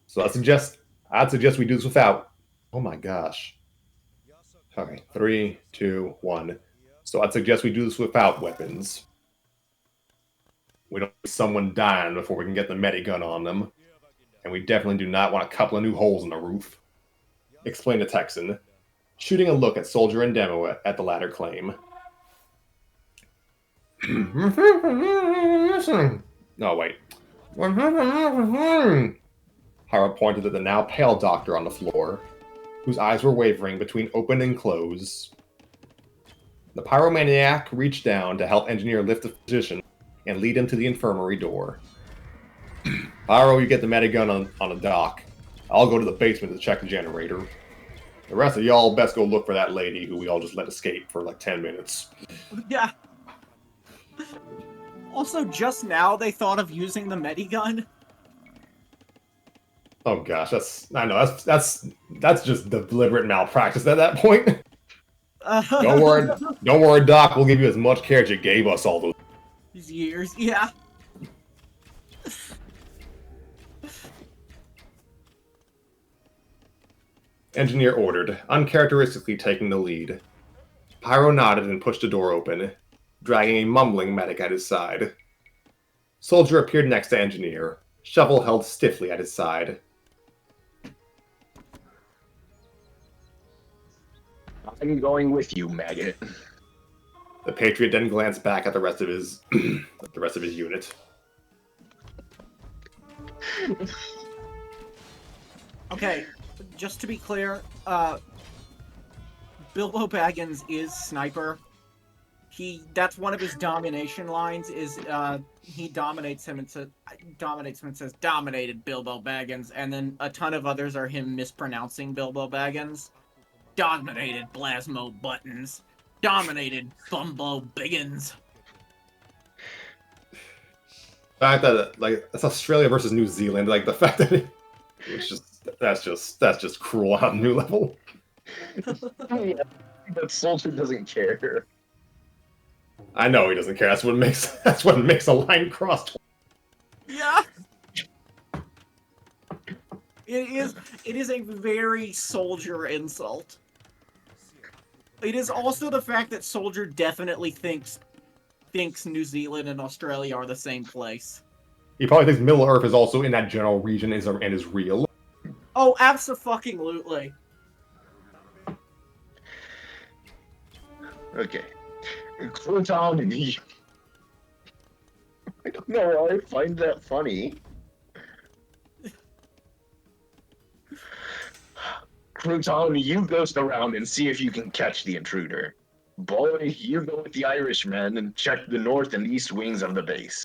So I'd suggest we do this without. Oh my gosh. Okay, 3, 2, 1. So I'd suggest we do this without weapons. We don't want someone dying before we can get the medigun on them. And we definitely do not want a couple of new holes in the roof. Explained the Texan, shooting a look at Soldier and Demo at the latter claim. No, wait. Hara pointed at the now pale doctor on the floor, whose eyes were wavering between open and close. The pyromaniac reached down to help Engineer lift the physician and lead him to the infirmary door. Pyro, you get the medigun on a dock. I'll go to the basement to check the generator. The rest of y'all best go look for that lady who we all just let escape for like 10 minutes. Yeah. Also, just now they thought of using the medigun. Oh gosh, that's just deliberate malpractice at that point. Don't worry, Doc. We'll give you as much care as you gave us all those years. Yeah. Engineer ordered, uncharacteristically taking the lead. Pyro nodded and pushed the door open, dragging a mumbling medic at his side. Soldier appeared next to Engineer, shovel held stiffly at his side. I'm going with you, maggot. The Patriot then glanced back at the rest of his unit. Okay, just to be clear, Bilbo Baggins is sniper. That's one of his domination lines. Is he dominates him and says dominated Bilbo Baggins, and then a ton of others are him mispronouncing Bilbo Baggins. Dominated Blasmo Buttons. Dominated Bumbo Biggins. The fact that that's Australia versus New Zealand, like the fact that that's just cruel on a new level. But Soldier doesn't care. I know he doesn't care. That's what makes a line crossed. Yeah. It is a very Soldier insult. It is also the fact that Soldier definitely thinks New Zealand and Australia are the same place. He probably thinks Middle Earth is also in that general region and is real. Oh, abso-fucking-lutely. Okay. Crouton and he... I don't know why I find that funny. Crouton, you ghost around and see if you can catch the intruder. Boy, you go with the Irishmen and check the north and east wings of the base.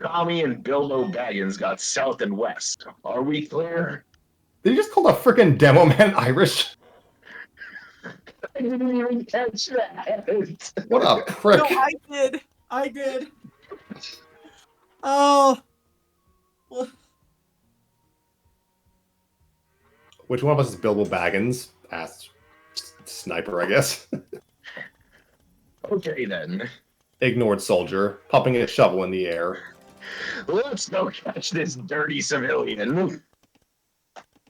Tommy and Bilbo Baggins got south and west. Are we clear? Did you just call the frickin' demo man Irish? I didn't even catch that. What a prick. No, I did. Oh. Well, Which one of us is Bilbo Baggins? Asked Sniper, I guess. Okay then. Ignored Soldier, popping a shovel in the air. Let's go catch this dirty civilian.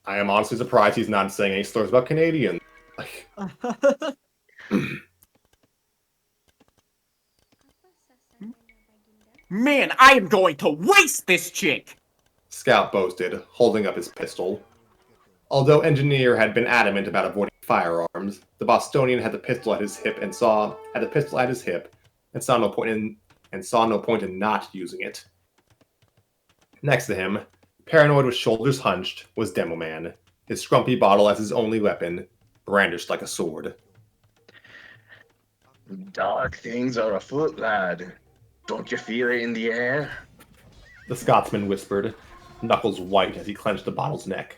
I am honestly surprised he's not saying any slurs about Canadian. Like, man, I am going to waste this chick! Scout boasted, holding up his pistol. Although Engineer had been adamant about avoiding firearms, the Bostonian had the pistol at his hip and saw no point in not using it. Next to him, paranoid with shoulders hunched, was Demo Man, his scrumpy bottle as his only weapon, brandished like a sword. Dark things are afoot, lad. Don't you feel it in the air? The Scotsman whispered, knuckles white as he clenched the bottle's neck.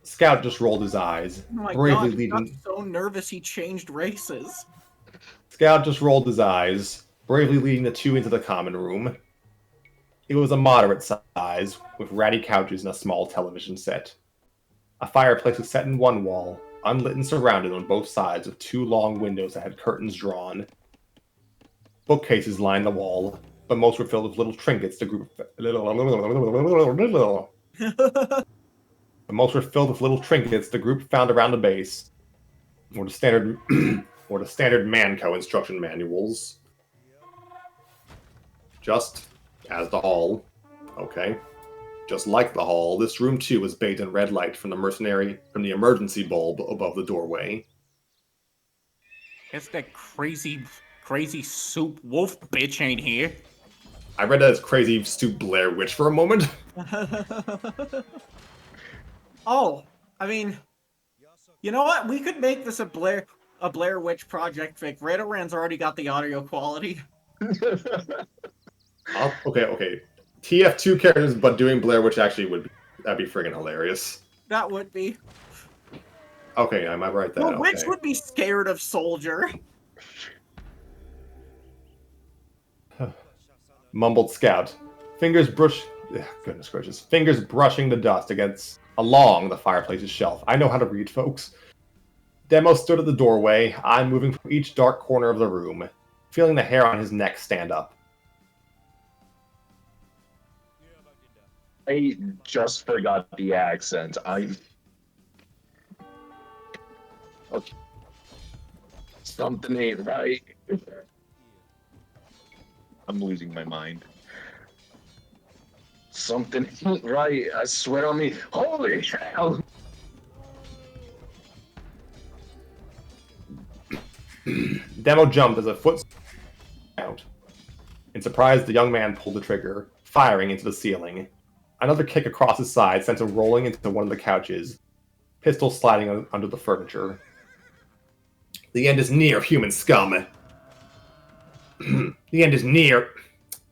Scout just rolled his eyes, Oh my bravely god, he got leading. so nervous he changed races. Scout just rolled his eyes, bravely leading the two into the common room. It was a moderate size, with ratty couches and a small television set. A fireplace was set in one wall, unlit and surrounded on both sides with two long windows that had curtains drawn. Bookcases lined the wall, but most were filled with little trinkets the group found around the base, or the standard Manco instruction manuals. Just as the hall. Okay. Just like the hall, this room too was bathed in red light from the emergency bulb above the doorway. Guess that crazy soup wolf bitch ain't here. I read that as crazy soup Blair Witch for a moment. Oh, I mean, you know what? We could make this a Blair. a Blair Witch Project fic. Radaran's already got the audio quality. Okay. TF2 characters, but doing Blair Witch actually that'd be friggin' hilarious. That would be. Okay, I might write that. The witch Okay. would be scared of Soldier. Mumbled Scout. Goodness gracious. Fingers brushing the dust along the fireplace's shelf. I know how to read, folks. Demo stood at the doorway, eye moving from each dark corner of the room, feeling the hair on his neck stand up. I just forgot the accent. Okay. Something ain't right. I'm losing my mind. Something ain't right. I swear on me. Holy hell! Demo jumped as a foot out. In surprise, the young man pulled the trigger, firing into the ceiling. Another kick across his side sent him rolling into one of the couches, pistol sliding under the furniture. The end is near, human scum. The end is near.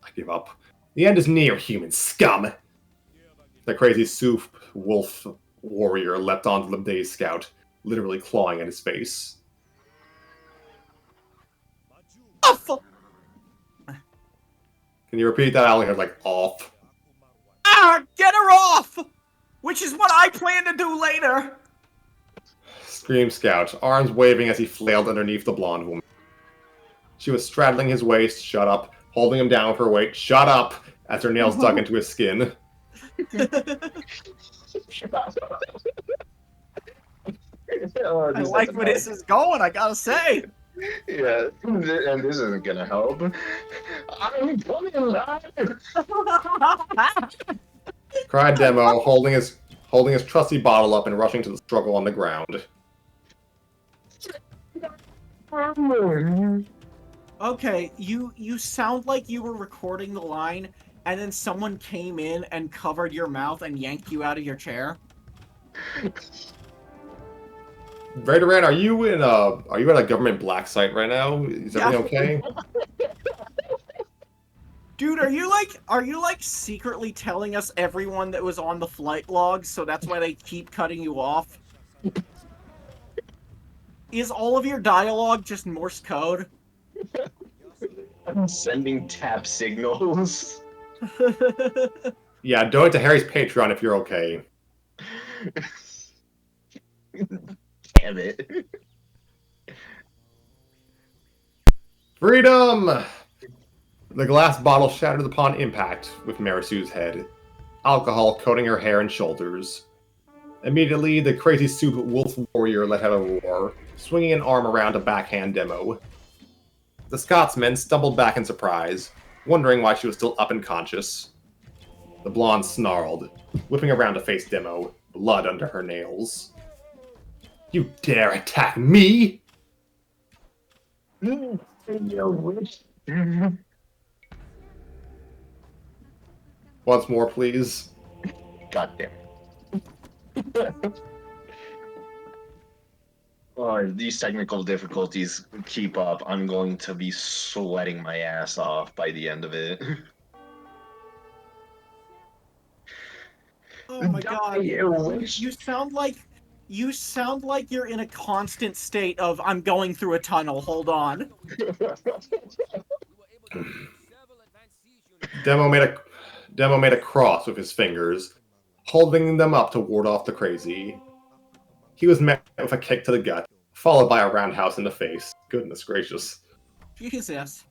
I give up. The end is near, human scum. The crazy Sioux wolf warrior leapt onto the dazed scout, literally clawing at his face. Awful. Can you repeat that? I only heard like off. Ah, get her off! Which is what I plan to do later. Screamed Scout, arms waving as he flailed underneath the blonde woman. She was straddling his waist, shut up, holding him down with her weight, shut up, as her nails dug into his skin. I like where this is going, I gotta say. Yeah, and this isn't gonna help. I'm coming alive. Cried Demo, holding his trusty bottle up and rushing to the struggle on the ground. Okay, you sound like you were recording the line, and then someone came in and covered your mouth and yanked you out of your chair. Raideran, are you at a government black site right now? Is everything okay? Dude, are you like secretly telling us everyone that was on the flight logs, so that's why they keep cutting you off? Is all of your dialogue just Morse code? I'm sending tap signals. Yeah, donate to Harry's Patreon if you're okay. Damn it. Freedom! The glass bottle shattered upon impact with Marisu's head, alcohol coating her hair and shoulders. Immediately, the crazy Sioux wolf warrior let out a roar, swinging an arm around to backhand Demo. The Scotsman stumbled back in surprise, wondering why she was still up and conscious. The blonde snarled, whipping around to face Demo, blood under her nails. You dare attack me? Once more, please. Goddamn. Oh, if these technical difficulties keep up, I'm going to be sweating my ass off by the end of it. Oh my god. Die, You sound like you're in a constant state of I'm going through a tunnel, hold on. Demo made a cross with his fingers, holding them up to ward off the crazy. He was met with a kick to the gut, followed by a roundhouse in the face. Goodness gracious. Jesus.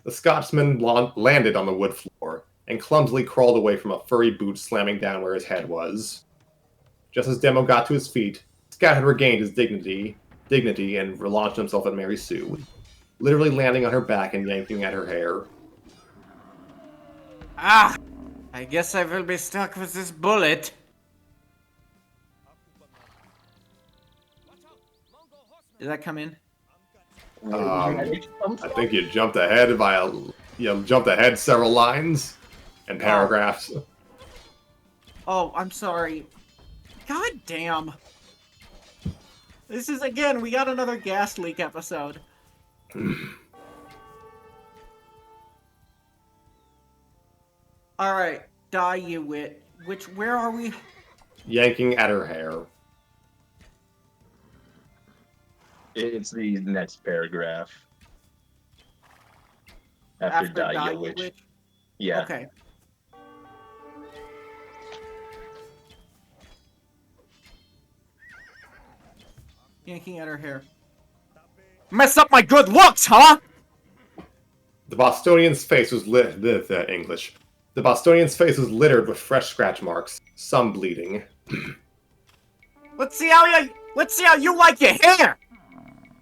The Scotsman landed on the wood floor and clumsily crawled away from a furry boot slamming down where his head was. Just as Demo got to his feet, Scout had regained his dignity and relaunched himself at Mary Sue, literally landing on her back and yanking at her hair. Ah! I guess I will be stuck with this bullet. Did that come in? I think you jumped ahead several lines and paragraphs. Oh, I'm sorry. God damn. This is, again, we got another gas leak episode. Alright, die you wit. Where are we? Yanking at her hair. It's the next paragraph. After die die you you witch. wit? Yeah. Okay. Yanking at her hair. Mess up my good looks, huh? The Bostonian's face was English. The Bostonian's face was littered with fresh scratch marks, some bleeding. Let's see how you like your hair.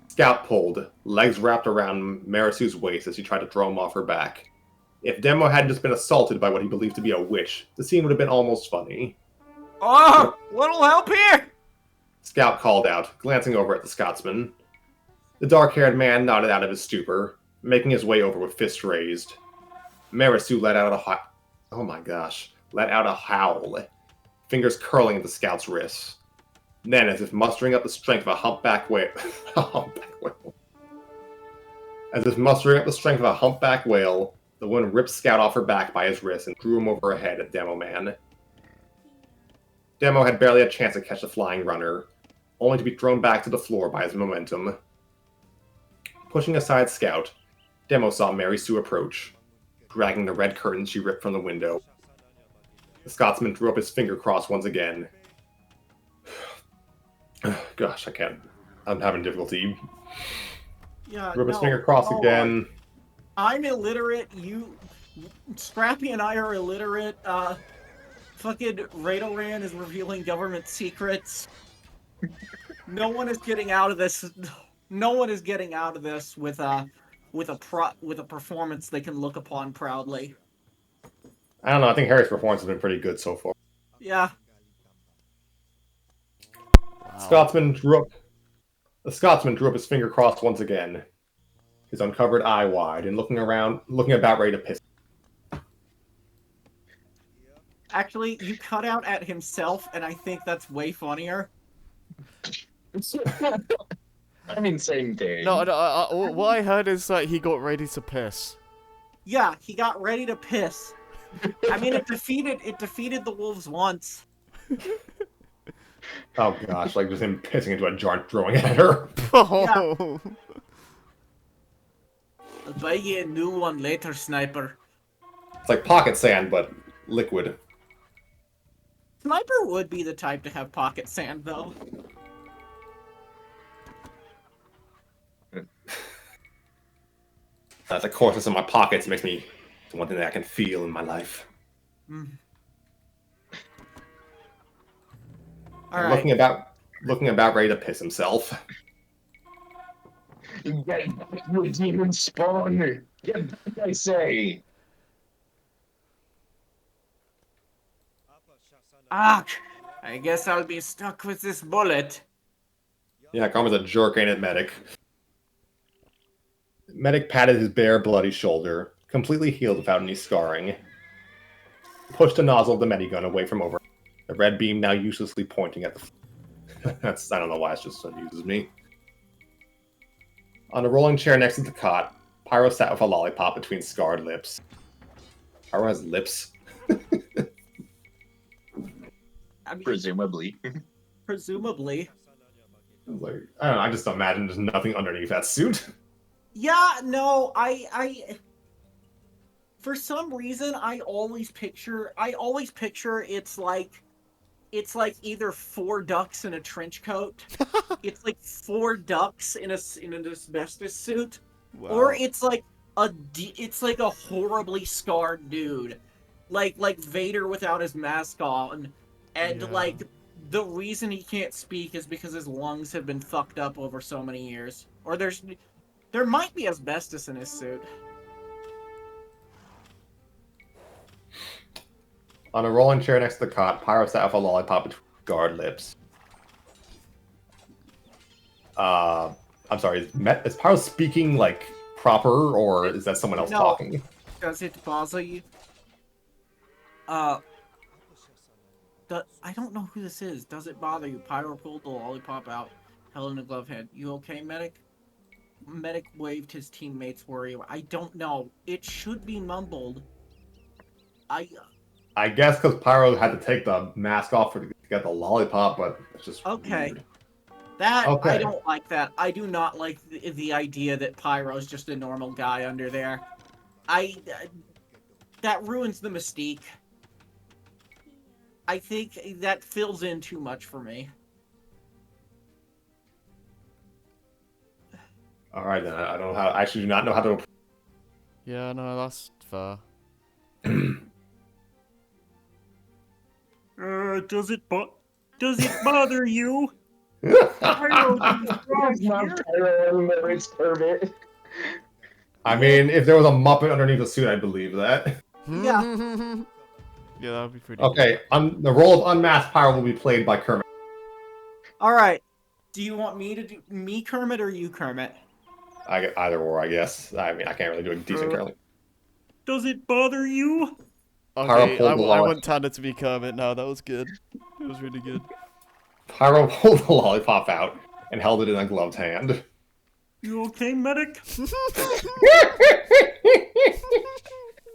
Scout pulled, legs wrapped around Marisu's waist as she tried to throw him off her back. If Demo hadn't just been assaulted by what he believed to be a witch, the scene would have been almost funny. Oh, little help here. Scout called out, glancing over at the Scotsman. The dark-haired man nodded out of his stupor, making his way over with fists raised. Marisu let out a howl, fingers curling at the Scout's wrists. Then, as if mustering up the strength of a humpback whale, the woman ripped Scout off her back by his wrist and threw him over her head at Demo Man. Demo had barely a chance to catch the flying runner, only to be thrown back to the floor by his momentum. Pushing aside Scout, Demo saw Mary Sue approach, dragging the red curtains she ripped from the window. The Scotsman threw up his finger crossed once again. Gosh, I can't. I'm having difficulty. Yeah, Threw up his finger crossed again. I'm illiterate. Scrappy and I are illiterate. Fucking Radoran is revealing government secrets. No one is getting out of this. No one is getting out of this with a performance they can look upon proudly. I don't know. I think Harry's performance has been pretty good so far. Yeah. The Scotsman drew up his finger crossed once again, his uncovered eye wide, and looking about ready to piss. Actually, you cut out at himself, and I think that's way funnier. I mean, same thing. No, what I heard is that he got ready to piss. Yeah, he got ready to piss. I mean, it defeated the wolves once. Oh gosh, like just him pissing into a jar and throwing it at her. Oh. I'll buy you a new one later, Sniper. It's like pocket sand, but liquid. Sniper would be the type to have pocket sand, though. The coarseness in my pockets makes me the one thing that I can feel in my life. All right. Looking about ready to piss himself. Get back, you demon spawn! Get back, I say! Ah, I guess I'll be stuck with this bullet. Yeah, Karma's a jerk, ain't it, Medic? Medic patted his bare, bloody shoulder, completely healed without any scarring. Pushed the nozzle of the medigun away from over. The red beam now uselessly pointing at the... I don't know why it just amuses me. On a rolling chair next to the cot, Pyro sat with a lollipop between scarred lips. Pyro has lips? I mean, Presumably. presumably. Like, I don't know, I just imagine there's nothing underneath that suit. Yeah, no, I for some reason I always picture it's like either 4 ducks in a trench coat. It's like 4 ducks in an asbestos suit. Wow. Or it's like a horribly scarred dude. Like Vader without his mask on. And Yeah. like the reason he can't speak is because his lungs have been fucked up over so many years. Or there might be asbestos in his suit. On a rolling chair next to the cot, Pyro sat with a lollipop between scarred lips. I'm sorry, is Pyro speaking, like, proper, or is that someone else No. talking? Does it bother you? I don't know who this is. Does it bother you? Pyro pulled the lollipop out held in a glove hand. You okay, medic? Medic waved his teammates worry. I don't know. It should be mumbled. I guess because Pyro had to take the mask off to get the lollipop, but it's just Okay. weird. I Okay. don't like that. I do not like the idea that Pyro's just a normal guy under there. That ruins the mystique. I think that fills in too much for me. All right, then. I don't know how. I actually do not know how to. Yeah, no, that's fair. Does it bother you? Pyro, That's not Pyro and Merrick's permit. I mean, if there was a Muppet underneath the suit, I'd believe that. Yeah. Yeah, that would be pretty Okay, the role of unmasked Pyro will be played by Kermit. All right. Do you want me to do me Kermit or you Kermit? I get either or, I guess. I mean, I can't really do a decent Kermit. Does it bother you? Okay, pulled the I lollipop. want Tanner to be Kermit now. That was good. It was really good. Pyro pulled the lollipop out and held it in a gloved hand. You okay, medic?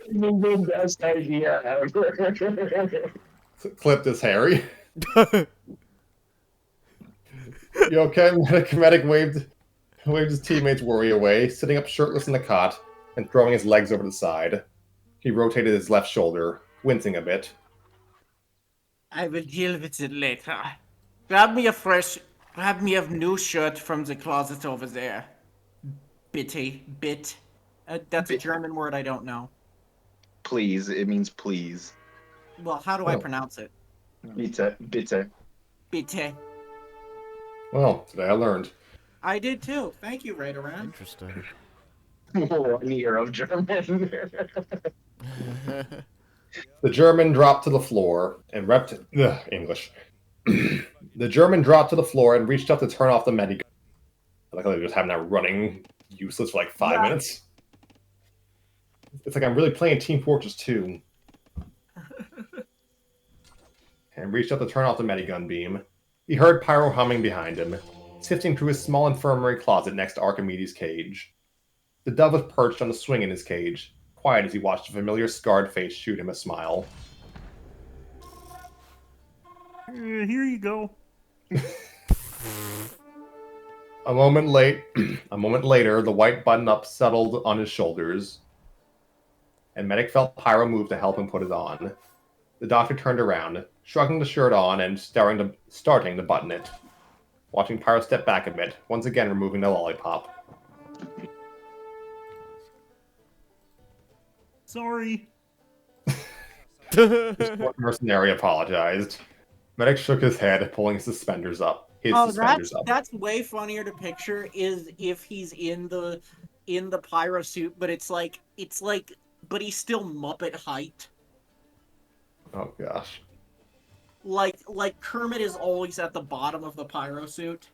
The best idea ever. Clip this, Harry. You okay? Medic waved his teammates' worry away, sitting up shirtless in the cot and throwing his legs over the side. He rotated his left shoulder, wincing a bit. I will deal with it later. Grab me a new shirt from the closet over there. Bit. That's a German word I don't know. Please, it means please. Well, how do I Oh. pronounce it? Bitte. Bitte. Well, today I learned. I did too. Thank you, Raideran. Interesting. 1 year of German. The German dropped to the floor and English. The German dropped to the floor and reached up to turn off the medigun. I like how they're just having that running useless for like 5 minutes. It's like I'm really playing Team Fortress 2. And reached up to turn off the medigun beam. He heard Pyro humming behind him, sifting through his small infirmary closet next to Archimedes' cage. The dove was perched on a swing in his cage, quiet as he watched a familiar scarred face shoot him a smile. Here you go. A moment later, the white button-up settled on his shoulders, and Medic felt Pyro move to help him put it on. The doctor turned around, shrugging the shirt on and starting to button it. Watching Pyro step back a bit, once again removing the lollipop. Sorry. The short mercenary apologized. Medic shook his head, pulling his suspenders up. That's way funnier to picture is if he's in the pyro suit, but but he's still Muppet height. Oh gosh. Like Kermit is always at the bottom of the pyro suit.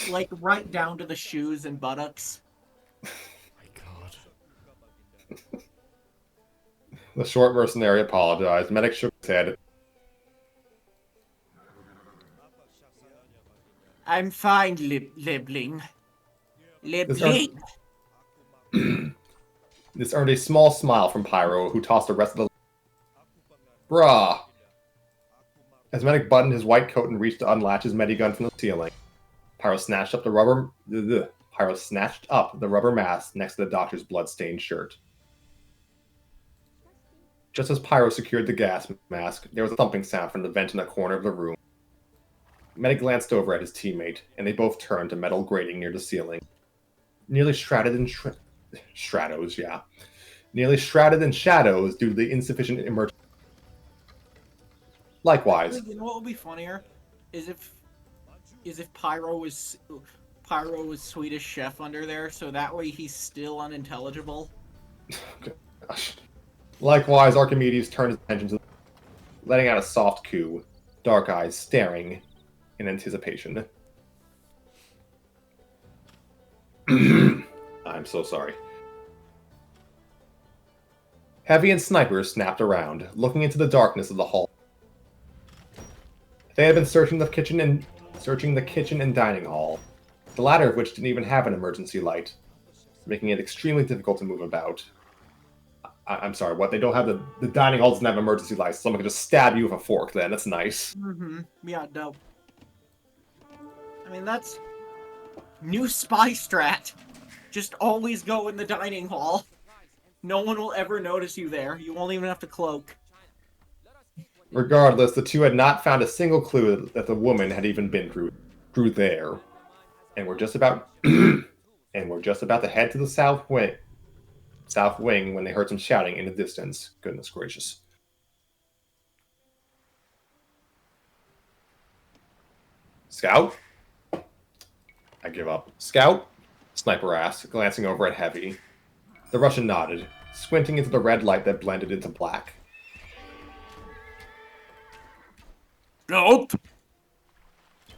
Like right down to the shoes and buttocks. My god. The short mercenary apologized. Medic shook his head. I'm fine, Libling. This earned a small smile from Pyro, who tossed the rest of the... Brah! As Medic buttoned his white coat and reached to unlatch his medigun from the ceiling, Pyro snatched up the rubber mask next to the doctor's blood-stained shirt. Just as Pyro secured the gas mask, there was a thumping sound from the vent in the corner of the room. Medic glanced over at his teammate, and they both turned to metal grating near the ceiling. Nearly shrouded in shadows, yeah. Nearly shrouded in shadows due to the insufficient emergency. Likewise. You know what would be funnier? Is if Pyro was Swedish Chef under there, so that way he's still unintelligible. Gosh. Likewise, Archimedes turned his attention to letting out a soft coo, dark eyes staring in anticipation. I'm so sorry. Heavy and Sniper snapped around, looking into the darkness of the hall. They had been searching the kitchen and searching the kitchen and dining hall, the latter of which didn't even have an emergency light, making it extremely difficult to move about. I'm sorry, what? They don't have the dining hall doesn't have emergency lights. Someone can just stab you with a fork then. That's nice. Mm-hmm. Yeah, dope. I mean, that's new spy strat. Just always go in the dining hall. No one will ever notice you there. You won't even have to cloak. Regardless, the two had not found a single clue that the woman had even been through there. And we're just about to head to the south wing when they heard some shouting in the distance. Goodness gracious. Scout? I give up. Scout? Sniper asked, glancing over at Heavy. The Russian nodded, squinting into the red light that blended into black. Scout?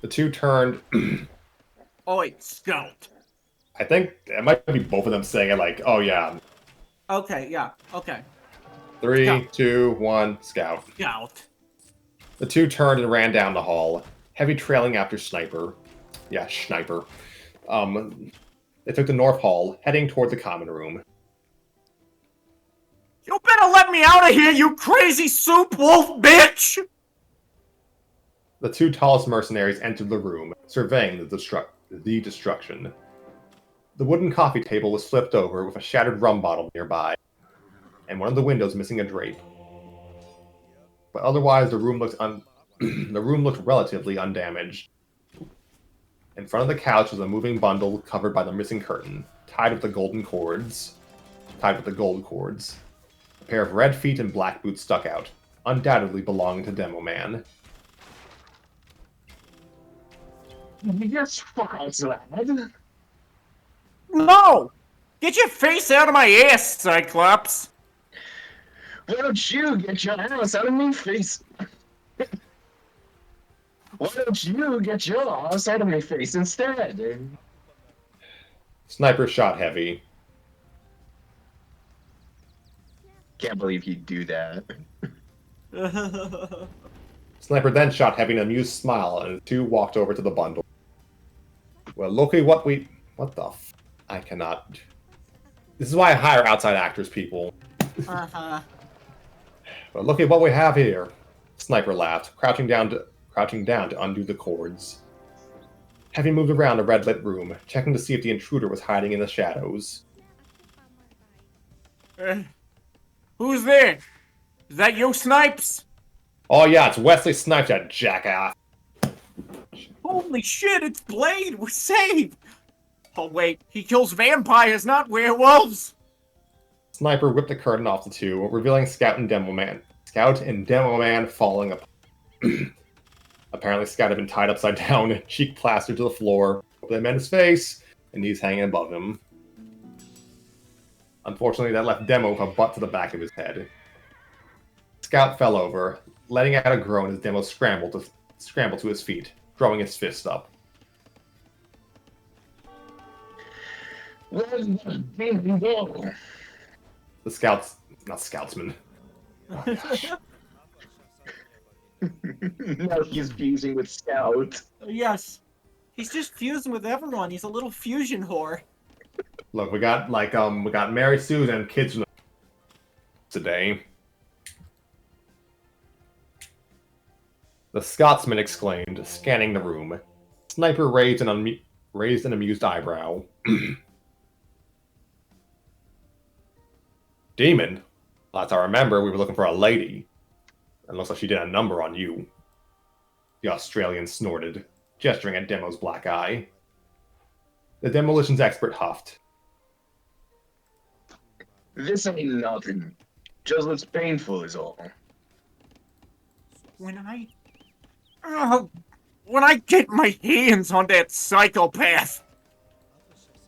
The two turned. Oi. Scout. I think it might be both of them saying it like, oh yeah. Okay, yeah, okay. 3, Scout. 2, 1, Scout. Scout. The two turned and ran down the hall, Heavy trailing after Sniper. Yeah, Sniper. They took the north hall, heading toward the common room. You better let me out of here, you crazy soup wolf bitch! The two tallest mercenaries entered the room, surveying the destruction. The wooden coffee table was flipped over with a shattered rum bottle nearby, and one of the windows missing a drape. But otherwise, the room looked relatively undamaged. In front of the couch was a moving bundle covered by the missing curtain, tied with the gold cords. A pair of red feet and black boots stuck out, undoubtedly belonging to Demo Man. Yes, fuck, lad. No! Get your face out of my ass, Cyclops! Why don't you get your ass out of me face? Why don't you get your ass out of my face instead? Sniper shot Heavy. Can't believe he'd do that. Sniper then shot Heavy an amused smile, and the two walked over to the bundle. Well, looky what we... What the f... I cannot... This is why I hire outside actors, people. Uh-huh. But look at what we have here. Sniper laughed, crouching down to undo the cords. Heavy moved around the red-lit room, checking to see if the intruder was hiding in the shadows. Who's there? Is that you, Snipes? Oh yeah, it's Wesley Snipes, that jackass. Holy shit, it's Blade! We're saved! Oh wait, he kills vampires, not werewolves! Sniper whipped the curtain off the two, revealing Scout and Demo Man falling apart. Apparently Scout had been tied upside down, cheek plastered to the floor, with him in his face, and knees hanging above him. Unfortunately, that left Demo with a butt to the back of his head. Scout fell over, letting out a groan as Demo scrambled to his feet, throwing his fist up. Where's the baby go? The Scoutsman. Now he's fusing with Scout. Yes. He's just fusing with everyone. He's a little fusion whore. Look, we got Mary Sue and kids today. The Scotsman exclaimed, scanning the room. Sniper raised an amused eyebrow. Demon? Last I remember, we were looking for a lady. And looks like she did a number on you. The Australian snorted, gesturing at Demo's black eye. The demolitions expert huffed. This ain't nothing. Just looks painful is all. When I get my hands on that psychopath!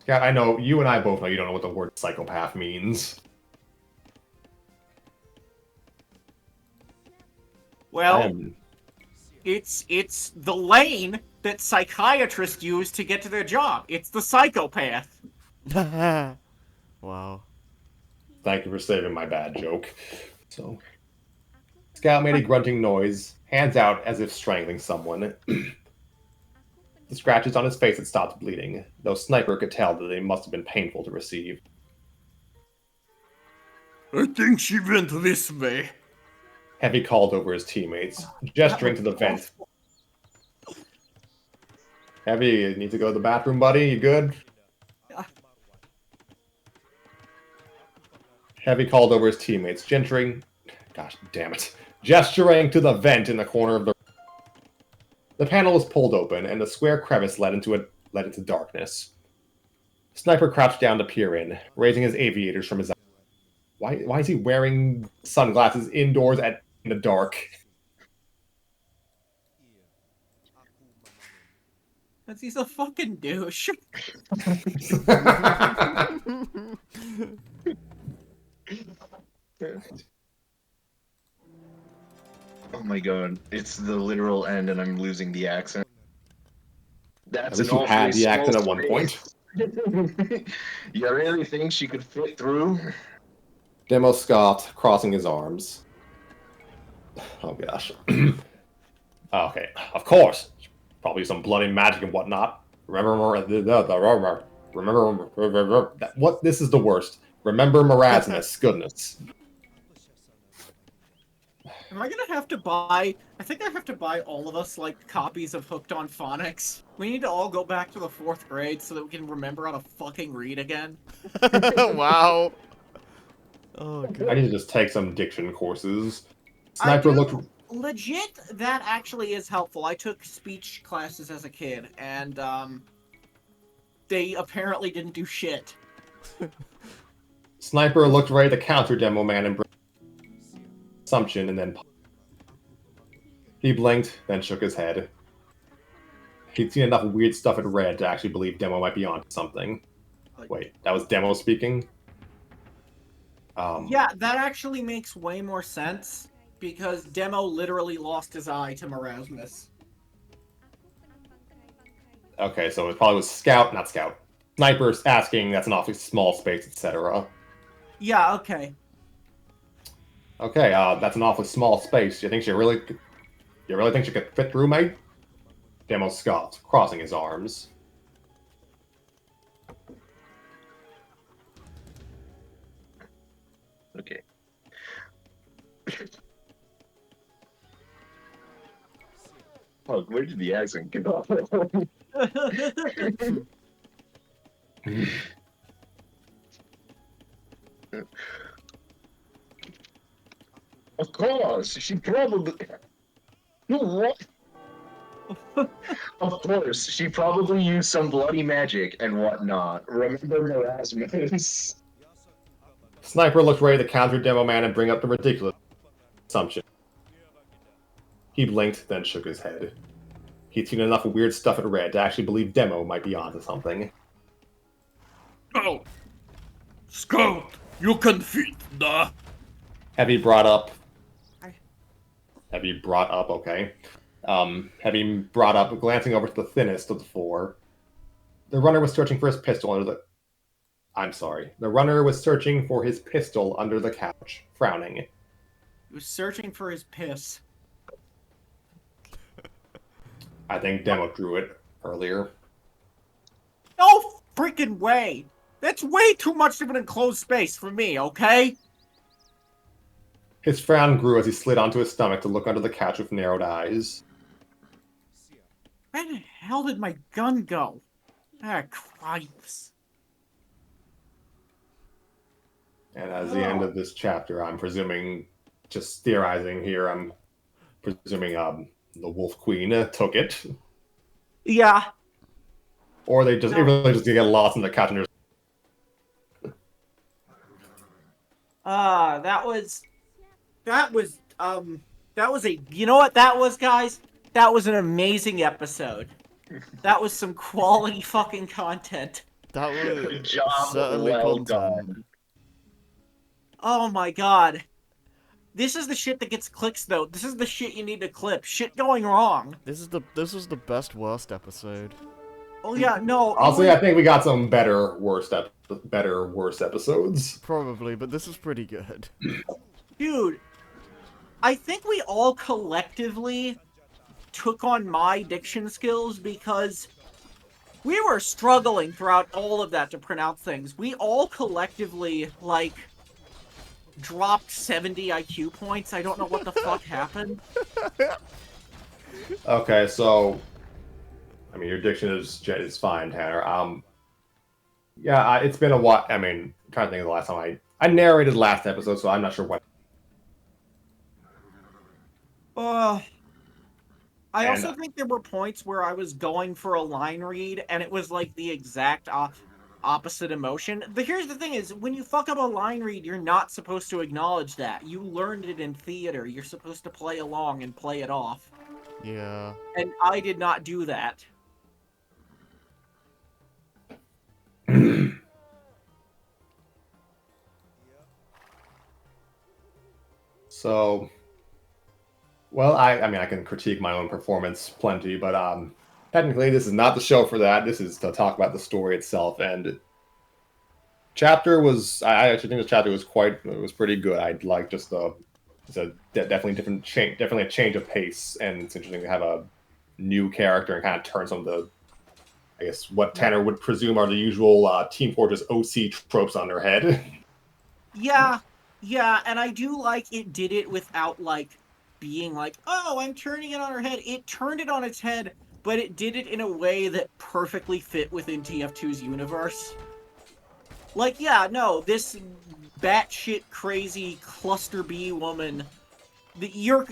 Yeah, I know, you and I both know you don't know what the word psychopath means. Well, it's the lane that psychiatrists use to get to their job. It's the psychopath. Wow. Thank you for saving my bad joke. So, Scout made a grunting noise, hands out as if strangling someone. The scratches on his face had stopped bleeding, though Sniper could tell that they must have been painful to receive. I think she went this way. Heavy called over his teammates, gesturing to the vent. Heavy, you need to go to the bathroom, buddy? You good? Yeah. Heavy called over his teammates, gesturing to the vent in the corner of the. The panel was pulled open, and the square crevice led into darkness. Sniper crouched down to peer in, raising his aviators from his eyes. Why is he wearing sunglasses indoors in the dark? Because he's a fucking douche. Oh my god, it's the literal end and I'm losing the accent. At That's least an you had awfully the accent small at one point. space. You really think she could fit through? Demo scoffed, crossing his arms. Oh gosh. Okay, of course. Probably some bloody magic and whatnot. Remember what? This is the worst. Remember Marasmus. Goodness. Am I gonna have to buy... I think I have to buy all of us, like, copies of Hooked on Phonics. We need to all go back to the 4th grade so that we can remember how to fucking read again. Wow. Oh I god. need to just take some diction courses. Sniper looked. Legit, that actually is helpful. I took speech classes as a kid, and, they apparently didn't do shit. Sniper looked ready to counter Demo Man and bring assumption, and then he blinked, then shook his head. He'd seen enough weird stuff and read to actually believe Demo might be onto something. Wait, that was Demo speaking? Yeah, that actually makes way more sense, because Demo literally lost his eye to Marasmus. Okay, so it probably was not Scout. Sniper's asking, that's an awfully small space, etc. Yeah, okay. Okay, that's an awfully small space. You really think she could fit through, mate? Demo scoffed, crossing his arms. Okay. Oh, where did the accent go? Of course, she probably. What? Of course, she probably used some bloody magic and whatnot. Remember Erasmus? Sniper looked ready to counter Demo Man and bring up the ridiculous assumption. He blinked, then shook his head. He'd seen enough weird stuff and read to actually believe Demo might be onto something. Oh, Scout, you can fit, da. Heavy brought up, okay. Heavy brought up, glancing over to the thinnest of the four. The runner was searching for his pistol under the... I'm sorry. The runner was searching for his pistol under the couch, frowning. He was searching for his piss. I think Demo drew it earlier. No freaking way! That's way too much of an enclosed space for me, okay? His frown grew as he slid onto his stomach to look under the couch with narrowed eyes. Where the hell did my gun go? Ah, Christ. And as the end of this chapter, I'm presuming, just theorizing here, I'm presuming the Wolf Queen took it. Yeah. Or they just really just get lost in the couch and there's... That was a, you know what that was, guys? That was an amazing episode. That was some quality fucking content. That was Good job, certainly well content. done. Oh my god. This is the shit that gets clicks, though. This is the shit you need to clip. Shit going wrong. This was the best worst episode. Oh yeah, no. Honestly, I think we got some better, worse episodes. Probably, but this is pretty good. Dude, I think we all collectively took on my diction skills because we were struggling throughout all of that to pronounce things. We all collectively, like, dropped 70 IQ points. I don't know what the fuck happened. Okay, so I mean, your diction is fine, Tanner. Yeah, it's been a while. I mean, I'm trying to think of the last time I narrated last episode, so I'm not sure what. I And also think there were points where I was going for a line read, and it was like the exact opposite emotion. But here's the thing: is when you fuck up a line read, you're not supposed to acknowledge that. You learned it in theater. You're supposed to play along and play it off. Yeah. And I did not do that. so, well, I mean, I can critique my own performance plenty, but technically, this is not the show for that. This is to talk about the story itself. And chapter was, I actually think this chapter was pretty good. I like just it's a definitely different change, definitely a change of pace, and it's interesting to have a new character and kind of turn some of the, I guess, what Tanner would presume are the usual Team Fortress OC tropes on their head. Yeah, yeah, and I do like it did it without, like, being like, oh, I'm turning it on her head. It turned it on its head, but it did it in a way that perfectly fit within TF2's universe. Like, yeah, no, this batshit crazy cluster B woman, your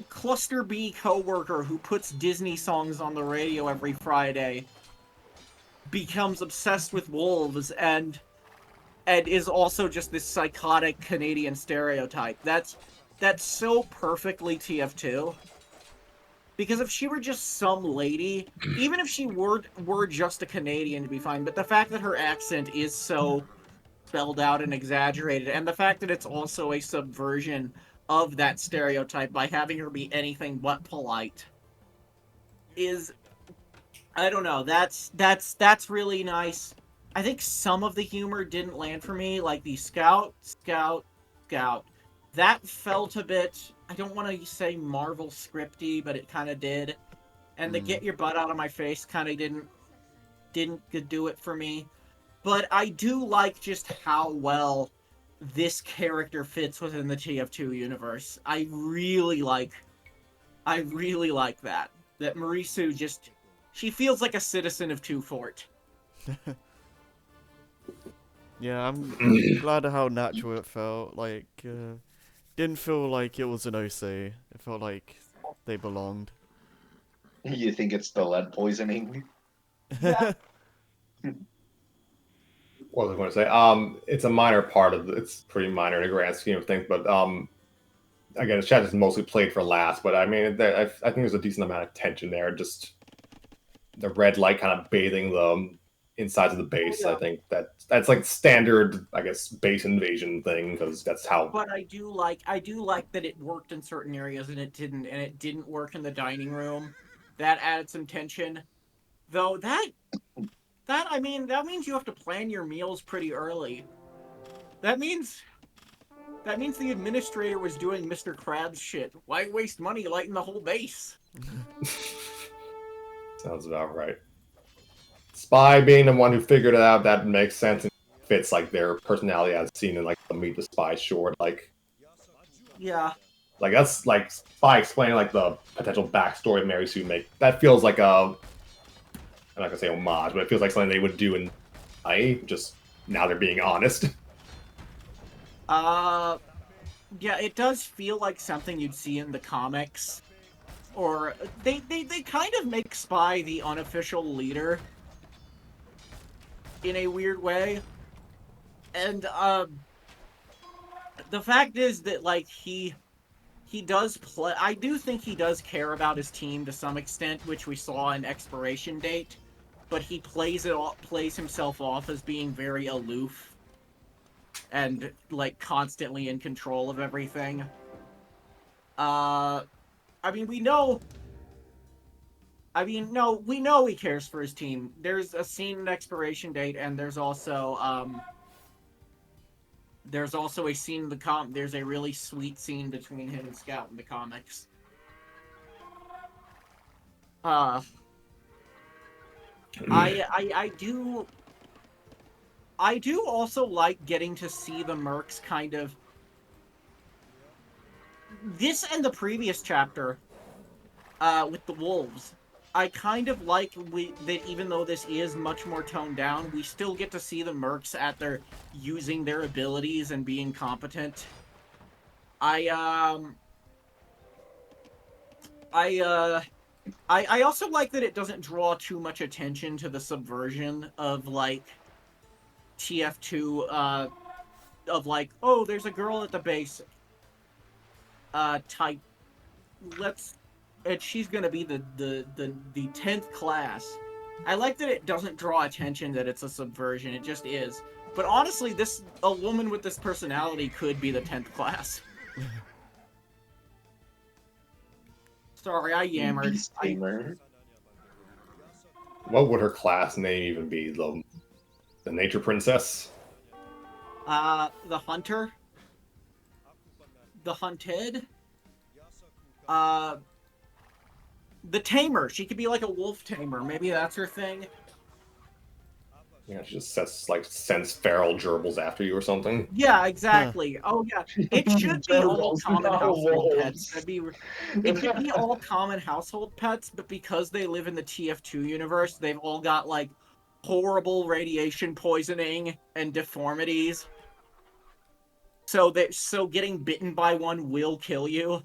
cluster B coworker who puts Disney songs on the radio every Friday, becomes obsessed with wolves and is also just this psychotic Canadian stereotype. That's so perfectly TF2. Because if she were just some lady, even if she were just a Canadian, to be fine. But the fact that her accent is so spelled out and exaggerated, and the fact that it's also a subversion of that stereotype by having her be anything but polite, is, I don't know, that's really nice. I think some of the humor didn't land for me, like the scout. That felt a bit, I don't want to say Marvel scripty, but it kind of did. And the get your butt out of my face kind of didn't do it for me. But I do like just how well this character fits within the TF2 universe. I really like that. That Marisu just, she feels like a citizen of Two Fort. Yeah, I'm glad of how natural it felt. Like, didn't feel like it was an OC. It felt like they belonged. You think it's the lead poisoning? Yeah. What was I going to say? It's a minor part of it's pretty minor in the grand scheme of things, but again, the chat is mostly played for last. But I mean, I think there's a decent amount of tension there. Just the red light kind of bathing the insides of the base. Yeah. I think that's like standard, I guess, base invasion thing because that's how. But I do like that it worked in certain areas and it didn't work in the dining room. That added some tension. Though I mean, that means you have to plan your meals pretty early. That means the administrator was doing Mr. Krabs shit. Why waste money lighting the whole base? Sounds about right. Spy being the one who figured it out, that makes sense and fits like their personality as seen in like the Meet the Spy short. Yeah. Like that's like Spy explaining like the potential backstory of Mary Sue make. That feels like a, I'm not gonna say homage, but it feels like something they would do in just now they're being honest. Yeah, it does feel like something you'd see in the comics. Or they kind of make Spy the unofficial leader in a weird way. And the fact is that, like, he does play, I do think he does care about his team to some extent, which we saw in Expiration Date, but he plays himself off as being very aloof and, like, constantly in control of everything. I mean, no, we know he cares for his team. There's a scene in Expiration Date, and there's also a scene in there's a really sweet scene between him and Scout in the comics. I do also like getting to see the mercs kind of. This and the previous chapter, with the wolves, I kind of like that even though this is much more toned down, we still get to see the mercs at their using their abilities and being competent. I also like that it doesn't draw too much attention to the subversion of like TF2 of like, oh, there's a girl at the base type. And she's gonna be the 10th class. I like that it doesn't draw attention that it's a subversion. It just is. But honestly, a woman with this personality could be the 10th class. Sorry, I yammered. Tamer. What would her class name even be? The Nature Princess? The hunter, the hunted, the tamer. She could be like a wolf tamer. Maybe that's her thing. Yeah, she just sends feral gerbils after you or something. Yeah, exactly. Oh yeah, it should be all Gerbils, common not household wolves. pets. It should be all common household pets, but because they live in the TF2 universe, they've all got like horrible radiation poisoning and deformities. So getting bitten by one will kill you.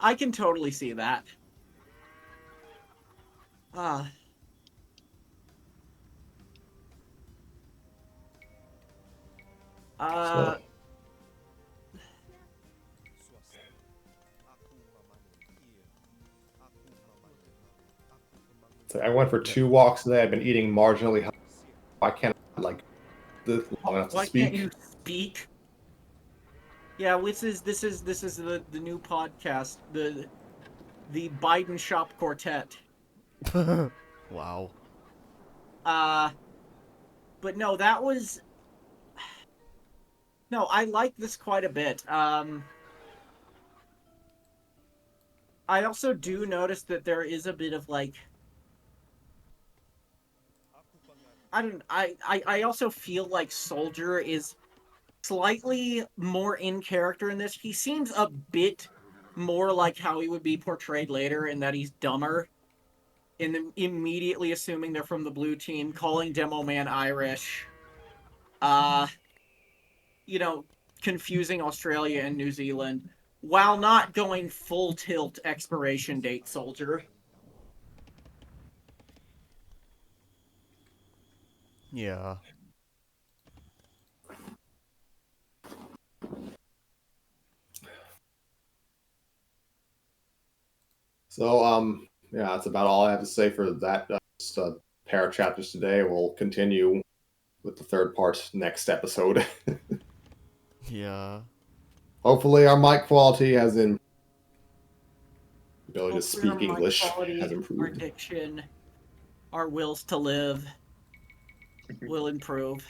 I can totally see that. So I went for 2 walks today. I've been eating marginally healthy. Why can't I like this long enough to Why speak? can't you speak? Yeah, this is the new podcast, the Biden Shop Quartet. Wow. But no, that was no. I like this quite a bit. I also do notice that there is a bit of like. I also feel like Soldier is slightly more in character in this. He seems a bit more like how he would be portrayed later, in that he's dumber. Immediately assuming they're from the blue team, calling Demo Man Irish. You know, confusing Australia and New Zealand, while not going full tilt expiration date Soldier. Yeah. So yeah, that's about all I have to say for that pair of chapters today. We'll continue with the third part next episode. Yeah. Hopefully our mic quality has ability to Hopefully speak our mic English quality, has our improved. diction, our wills to live will improve.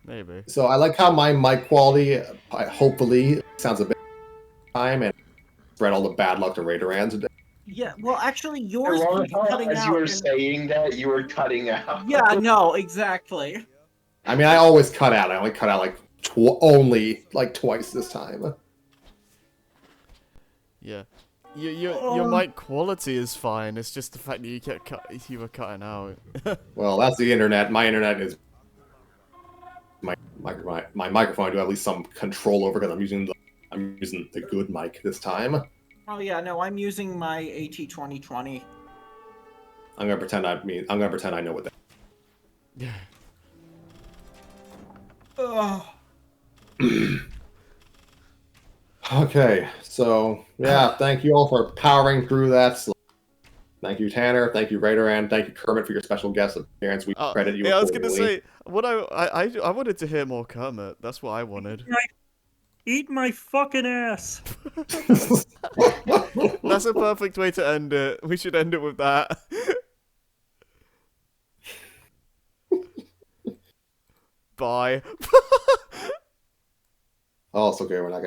Maybe. So I like how my mic quality hopefully sounds a bit time and spread all the bad luck to Raiderans today. Yeah, well, actually, I yours love keeps how, cutting as you out. were saying that, you were cutting out. Yeah, no, exactly. I mean, I always cut out. I only cut out like only like twice this time. Yeah. Your mic quality is fine. It's just the fact that you were cutting out. Well, that's the internet. My internet is my microphone. I do have at least some control over because I'm using the good mic this time. Oh yeah, no, I'm using my AT2020. I'm gonna pretend I know what that. Yeah. Ugh. Okay, so yeah, thank you all for powering through that. Thank you, Tanner. Thank you, Raider, and thank you, Kermit, for your special guest appearance. We credit you. Yeah, I was gonna accordingly. say what I wanted to hear more Kermit. That's what I wanted. Eat my fucking ass. That's a perfect way to end it. We should end it with that. Bye. Oh, it's okay. We're not gonna.